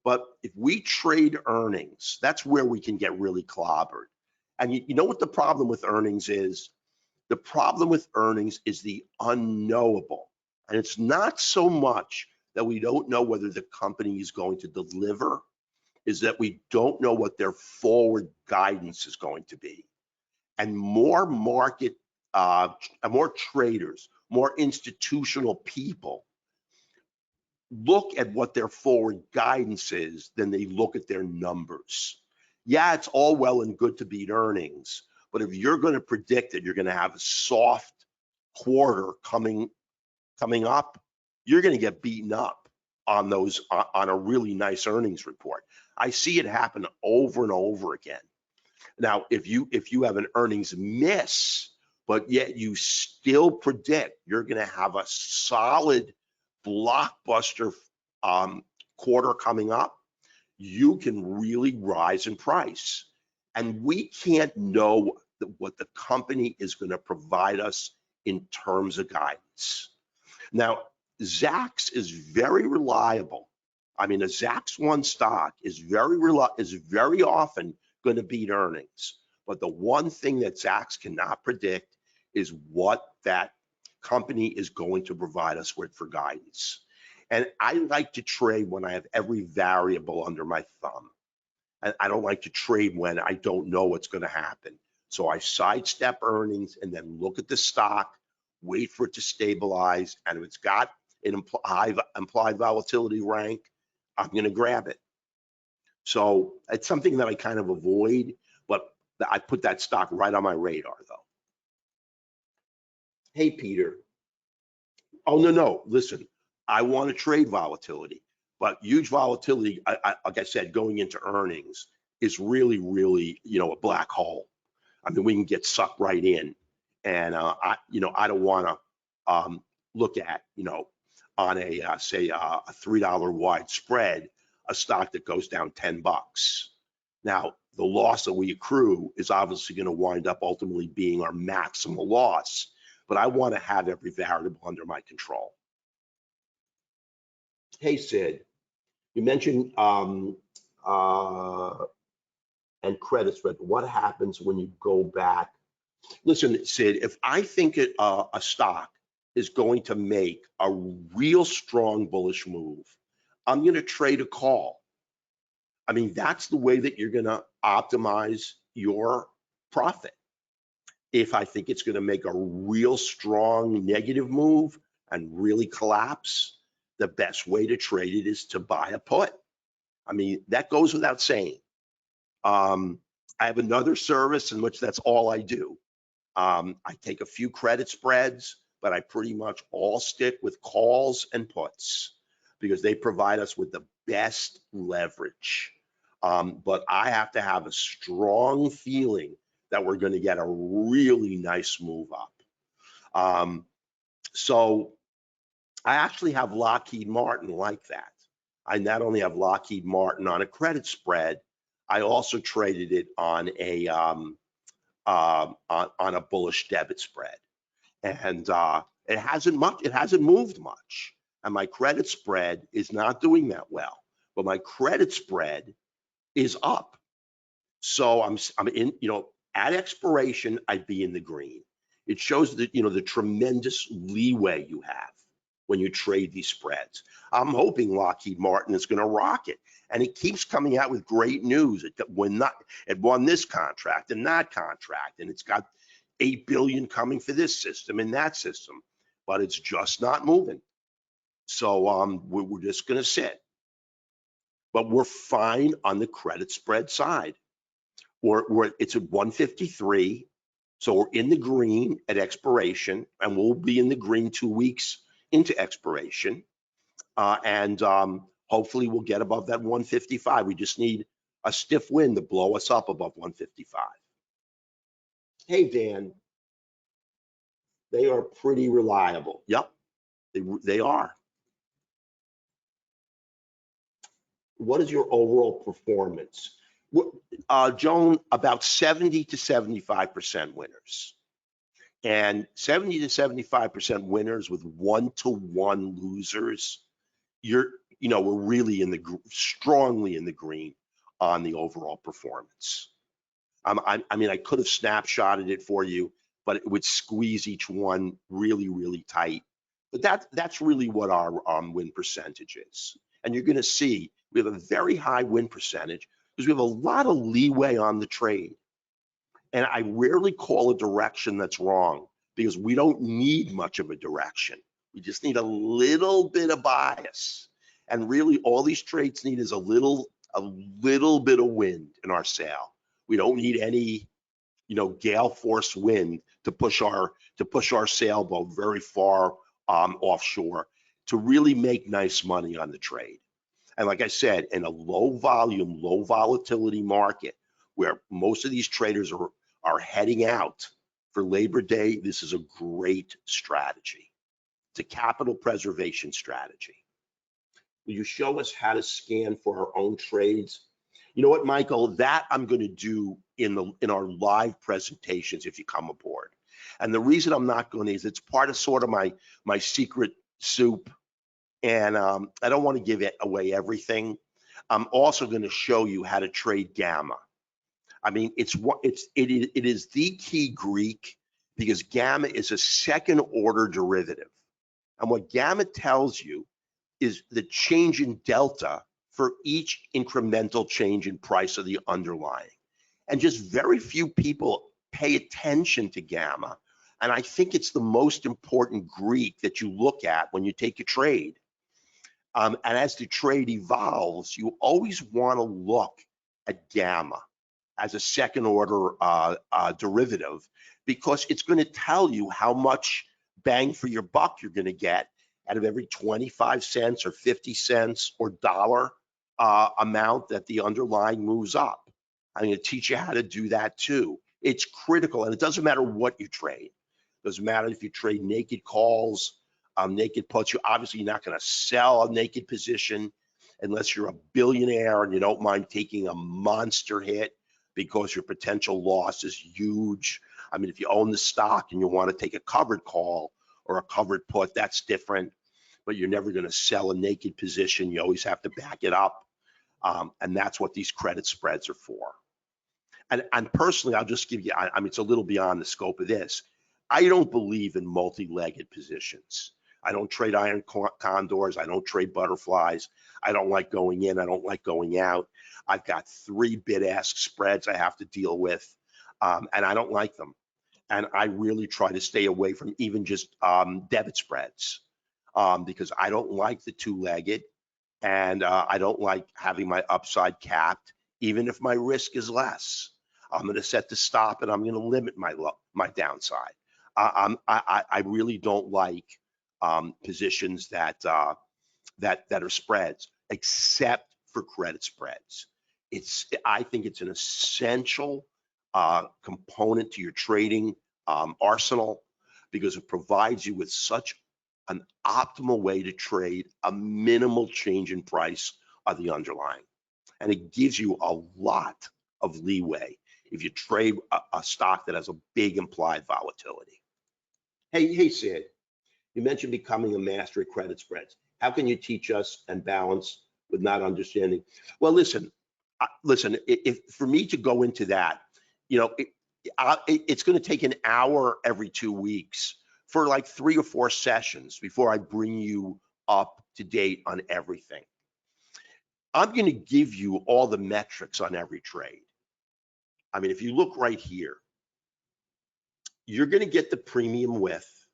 But if we trade earnings, that's where we can get really clobbered. And you know what the problem with earnings is? The problem with earnings is the unknowable. And it's not so much that we don't know whether the company is going to deliver, is that we don't know what their forward guidance is going to be. And more more traders, more institutional people look at what their forward guidance is than they look at their numbers. Yeah, it's all well and good to beat earnings, but if you're going to predict that you're going to have a soft quarter coming up, you're going to get beaten up on those on a really nice earnings report. I see it happen over and over again. Now, if you have an earnings miss, but yet you still predict you're going to have a solid blockbuster quarter coming up, you can really rise in price. And we can't know what the company is going to provide us in terms of guidance. Now, Zacks is very reliable. I mean, a Zacks 1 stock is very often going to beat earnings. But the one thing that Zacks cannot predict is what that company is going to provide us with for guidance. And I like to trade when I have every variable under my thumb. And I don't like to trade when I don't know what's going to happen. So I sidestep earnings and then look at the stock, wait for it to stabilize. And if it's got an implied volatility rank, I'm going to grab it. So it's something that I kind of avoid, but I put that stock right on my radar though. Hey, Peter. Oh, no, listen, I want to trade volatility, but huge volatility, like I said, going into earnings is really, really, a black hole. I mean, we can get sucked right in. And I don't want to look at, on a, say, a $3 wide spread, a stock that goes down $10. Now, the loss that we accrue is obviously going to wind up ultimately being our maximal loss, but I want to have every variable under my control. Hey, Sid, you mentioned and credit spread. What happens when you go back? Listen, Sid, if I think a stock is going to make a real strong bullish move, I'm going to trade a call. I mean, that's the way that you're going to optimize your profit. If I think it's going to make a real strong negative move and really collapse, the best way to trade it is to buy a put. I mean, that goes without saying. I have another service in which that's all I do. I take a few credit spreads, but I pretty much all stick with calls and puts because they provide us with the best leverage. But I have to have a strong feeling that we're going to get a really nice move up. So I actually have Lockheed Martin like that. I not only have Lockheed Martin on a credit spread, I also traded it on a bullish debit spread, and it hasn't moved much, and my credit spread is not doing that well, but my credit spread is up. So I'm in, at expiration, I'd be in the green. It shows that, the tremendous leeway you have when you trade these spreads. I'm hoping Lockheed Martin is going to rock it. And it keeps coming out with great news. It won this contract and that contract, and it's got 8 billion coming for this system and that system, but it's just not moving. So we're just going to sit. But we're fine on the credit spread side. It's at 153, so we're in the green at expiration, and we'll be in the green 2 weeks into expiration, and hopefully we'll get above that 155. We just need a stiff wind to blow us up above 155. Hey, Dan, they are pretty reliable. Yep, they are. What is your overall performance? Joan, about 70 to 75% winners. And 70 to 75% winners with 1-to-1 losers, we're really strongly in the green on the overall performance. I mean, I could have snapshotted it for you, but it would squeeze each one really, really tight. But that's really what our win percentage is. And you're going to see we have a very high win percentage because we have a lot of leeway on the trade. And I rarely call a direction that's wrong because we don't need much of a direction. We just need a little bit of bias. And really all these trades need is a little bit of wind in our sail. We don't need any, gale force wind to push our sailboat very far offshore to really make nice money on the trade. And like I said, in a low volume, low volatility market where most of these traders are heading out for Labor Day, this is a great strategy. It's a capital preservation strategy. Will you show us how to scan for our own trades? You know what, Michael, that I'm going to do in our live presentations if you come aboard. And the reason I'm not going to is it's part of sort of my secret soup. And I don't want to give away everything. I'm also going to show you how to trade gamma. I mean, it is the key Greek because gamma is a second order derivative. And what gamma tells you is the change in delta for each incremental change in price of the underlying. And just very few people pay attention to gamma. And I think it's the most important Greek that you look at when you take a trade. And as the trade evolves, you always want to look at gamma as a second order derivative because it's going to tell you how much bang for your buck you're going to get out of every 25 cents or 50 cents or dollar amount that the underlying moves up. I'm going to teach you how to do that too. It's critical, and it doesn't matter what you trade. It doesn't matter if you trade naked calls, naked puts. You're obviously not going to sell a naked position unless you're a billionaire and you don't mind taking a monster hit because your potential loss is huge. I mean, if you own the stock and you want to take a covered call or a covered put, that's different. but you're never going to sell a naked position. You always have to back it up. And that's what these credit spreads are for. And personally, I'll just give you, I mean, it's a little beyond the scope of this. I don't believe in multi-legged positions. I don't trade iron condors. I don't trade butterflies. I don't like going in. I don't like going out. I've got 3 bid-ask spreads I have to deal with, and I don't like them. And I really try to stay away from even just debit spreads because I don't like the 2-legged, and I don't like having my upside capped, even if my risk is less. I'm going to set the stop, and I'm going to limit my downside. I really don't like positions that are spreads, except for credit spreads. I think it's an essential component to your trading arsenal because it provides you with such an optimal way to trade a minimal change in price of the underlying, and it gives you a lot of leeway if you trade a stock that has a big implied volatility. Hey, Sid, you mentioned becoming a master at credit spreads. How can you teach us and balance with not understanding? Well, listen, if for me to go into that, you know, it's going to take an hour every 2 weeks for like 3 or 4 sessions before I bring you up to date on everything. I'm going to give you all the metrics on every trade. I mean, if you look right here, you're going to get the premium width,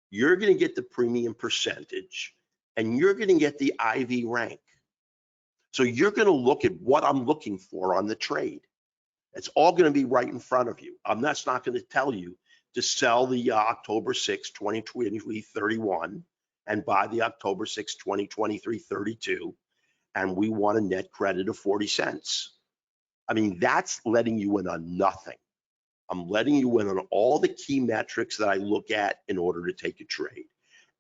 you're going to get the premium percentage, and you're going to get the IV rank. So you're going to look at what I'm looking for on the trade. It's all going to be right in front of you. I'm not going to tell you to sell the October 6, 2023 31 and buy the October 6, 2023 32, and we want a net credit of 40 cents. I mean, that's letting you in on nothing. I'm letting you in on all the key metrics that I look at in order to take a trade.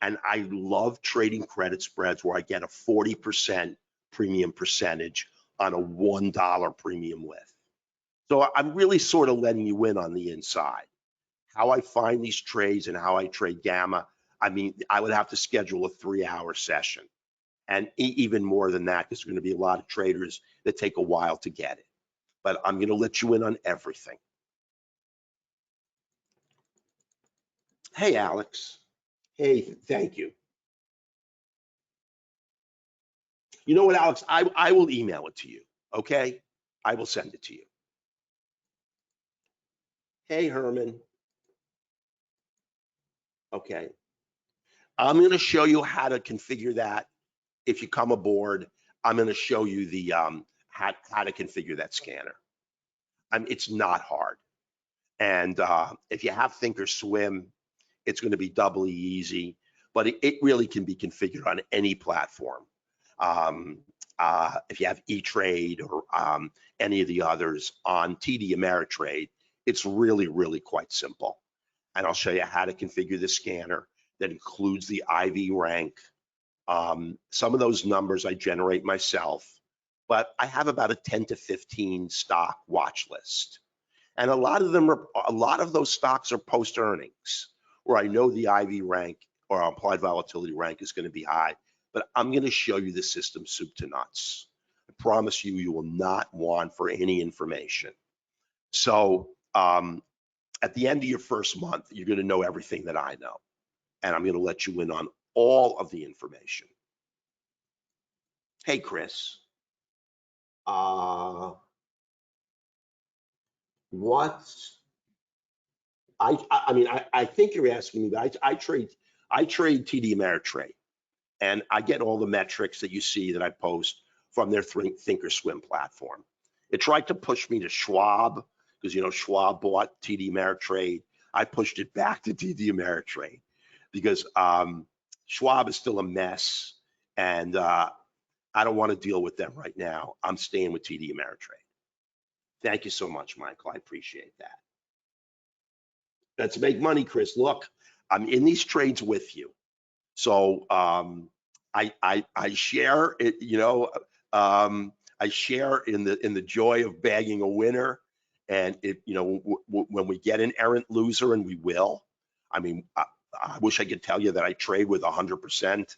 And I love trading credit spreads where I get a 40% premium percentage on a $1 premium width. So I'm really sort of letting you in on the inside. How I find these trades and how I trade gamma, I mean, I would have to schedule a 3-hour session. And even more than that, because there's going to be a lot of traders that take a while to get it. But I'm going to let you in on everything. Hey, Alex. Hey, thank you. You know what, Alex? I will email it to you, okay? I will send it to you. Hey, Herman. Okay. I'm going to show you how to configure that. If you come aboard, I'm going to show you the how to configure that scanner. It's not hard. And if you have Thinkorswim, it's going to be doubly easy, but it really can be configured on any platform. If you have E-Trade or any of the others on TD Ameritrade, it's really, really quite simple. And I'll show you how to configure the scanner that includes the IV rank. Some of those numbers I generate myself, but I have about a 10 to 15 stock watch list. And a lot of those stocks are post earnings, where I know the IV rank or implied volatility rank is going to be high, but I'm going to show you the system soup to nuts. I promise you, you will not want for any information. So at the end of your first month, you're going to know everything that I know, and I'm going to let you in on all of the information. Hey, Chris. I think you're asking me, but I trade TD Ameritrade, and I get all the metrics that you see that I post from their Thinkorswim platform. It tried to push me to Schwab because, you know, Schwab bought TD Ameritrade. I pushed it back to TD Ameritrade because Schwab is still a mess, and I don't want to deal with them right now. I'm staying with TD Ameritrade. Thank you so much, Michael. I appreciate that. Let's make money, Chris. Look, I'm in these trades with you. So I share it, you know, I share in the joy of bagging a winner. And you know, when we get an errant loser, and we will, I mean, I wish I could tell you that I trade with 100%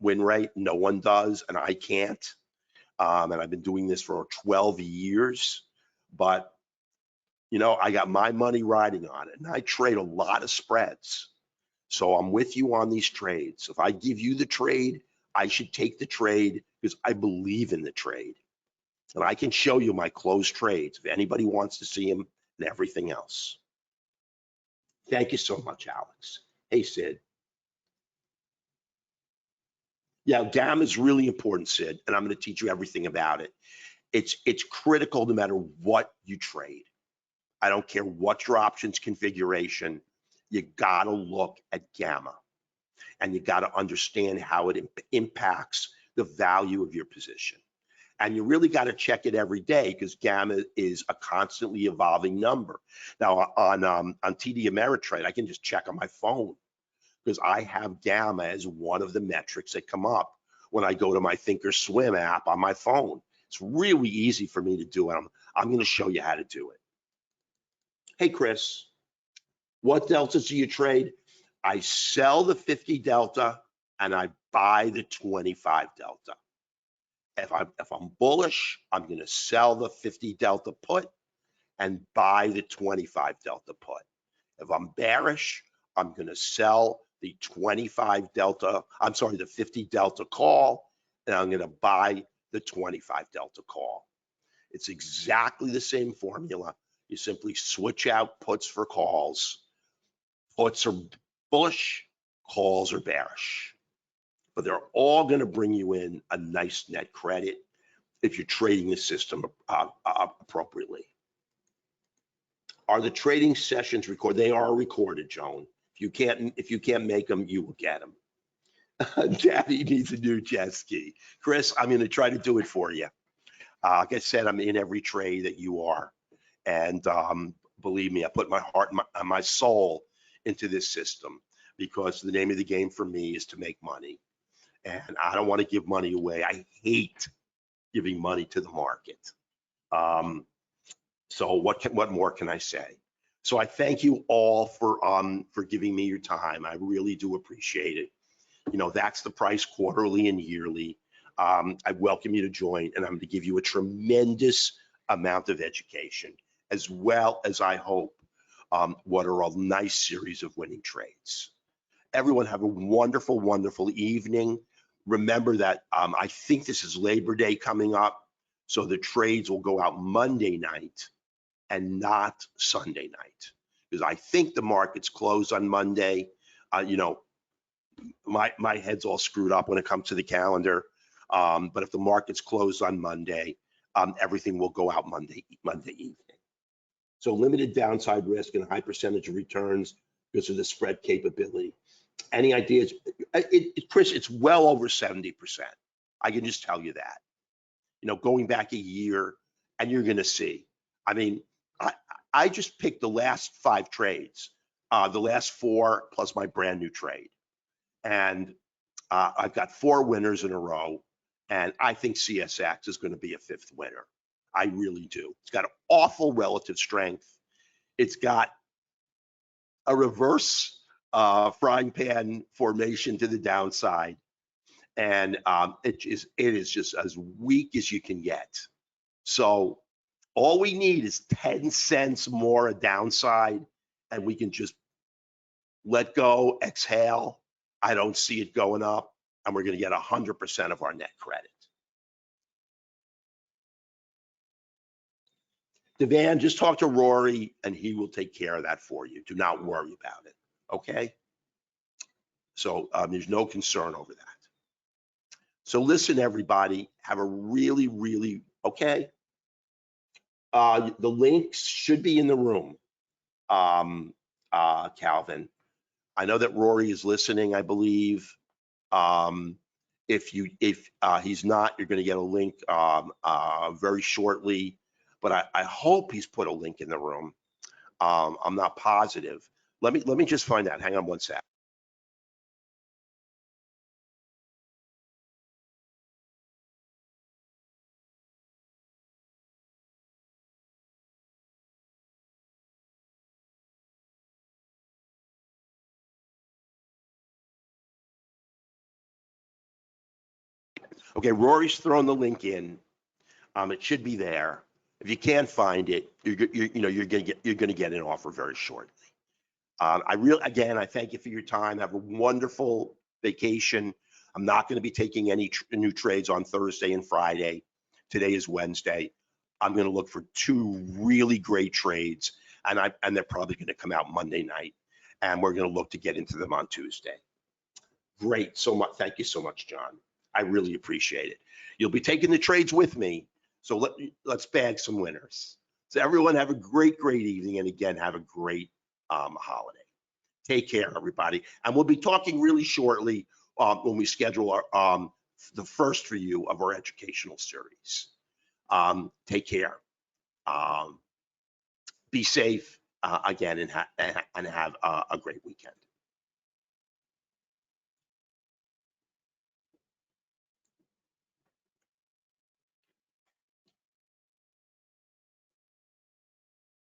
win rate. No one does, and I can't. And I've been doing this for 12 years, but you know, I got my money riding on it, and I trade a lot of spreads. So I'm with you on these trades. If I give you the trade, I should take the trade because I believe in the trade. And I can show you my closed trades if anybody wants to see them and everything else. Thank you so much, Alex. Hey, Sid. Yeah, gamma is really important, Sid, and I'm going to teach you everything about it. It's critical no matter what you trade. I don't care what your options configuration, you got to look at gamma, and you got to understand how it impacts the value of your position. And you really got to check it every day because gamma is a constantly evolving number. Now on TD Ameritrade, I can just check on my phone because I have gamma as one of the metrics that come up when I go to my Thinkorswim app on my phone. It's really easy for me to do it. I'm going to show you how to do it. Hey, Chris, what deltas do you trade? I sell the 50 delta and I buy the 25 delta. If I'm bullish, I'm going to sell the 50 delta put and buy the 25 delta put. If I'm bearish, I'm going to sell the 25 delta, I'm sorry, the 50 delta call, and I'm going to buy the 25 delta call. It's exactly the same formula. You simply switch out puts for calls. Puts are bullish, calls are bearish. But they're all going to bring you in a nice net credit if you're trading the system appropriately. Are the trading sessions recorded? They are recorded, Joan. If you can't make them, you will get them. Daddy needs a new jet ski. Chris, I'm going to try to do it for you. Like I said, I'm in every trade that you are, and believe me, I put my heart and my soul into this system because the name of the game for me is to make money, and I don't want to give money away. I hate giving money to the market. So what more can I say? So I thank you all for giving me your time. I really do appreciate it. You know, that's the price quarterly and yearly. I welcome you to join, and I'm going to give you a tremendous amount of education, as well as I hope what are a nice series of winning trades. Everyone have a wonderful, wonderful evening. Remember that I think this is Labor Day coming up, so the trades will go out Monday night and not Sunday night, because I think the markets close on Monday. You know, my head's all screwed up when it comes to the calendar. But if the markets close on Monday, everything will go out Monday evening. So limited downside risk and high percentage of returns because of the spread capability. Any ideas? Chris, it's well over 70%. I can just tell you that. You know, going back a year, and you're going to see. I mean, I just picked the last 5 trades, the last 4 plus my brand new trade. And I've got 4 winners in a row, and I think CSX is going to be a 5th winner. I really do. It's got an awful relative strength. It's got a reverse frying pan formation to the downside, and it is just as weak as you can get. So all we need is 10 cents more a downside, and we can just let go, exhale. I don't see it going up, and we're going to get 100% of our net credit. Devan, just talk to Rory, and he will take care of that for you. Do not worry about it, okay? So there's no concern over that. So listen, everybody, have a really, really, okay? The links should be in the room, Calvin. I know that Rory is listening, I believe. If he's not, you're going to get a link very shortly. But I hope he's put a link in the room. I'm not positive. Let me just find out. Hang on one sec. Okay, Rory's thrown the link in. It should be there. If you can't find it, you're gonna get an offer very shortly. Again, I thank you for your time. Have a wonderful vacation. I'm not going to be taking any new trades on Thursday and Friday. Today is Wednesday. I'm going to look for 2 really great trades, and they're probably going to come out Monday night, and we're going to look to get into them on Tuesday. Great, so much. Thank you so much, John. I really appreciate it. You'll be taking the trades with me, so let's bag some winners. So everyone have a great evening, and again, have a great holiday. Take care, everybody. And we'll be talking really shortly when we schedule our the first review of our educational series. Take care. Be safe again, and have a great weekend.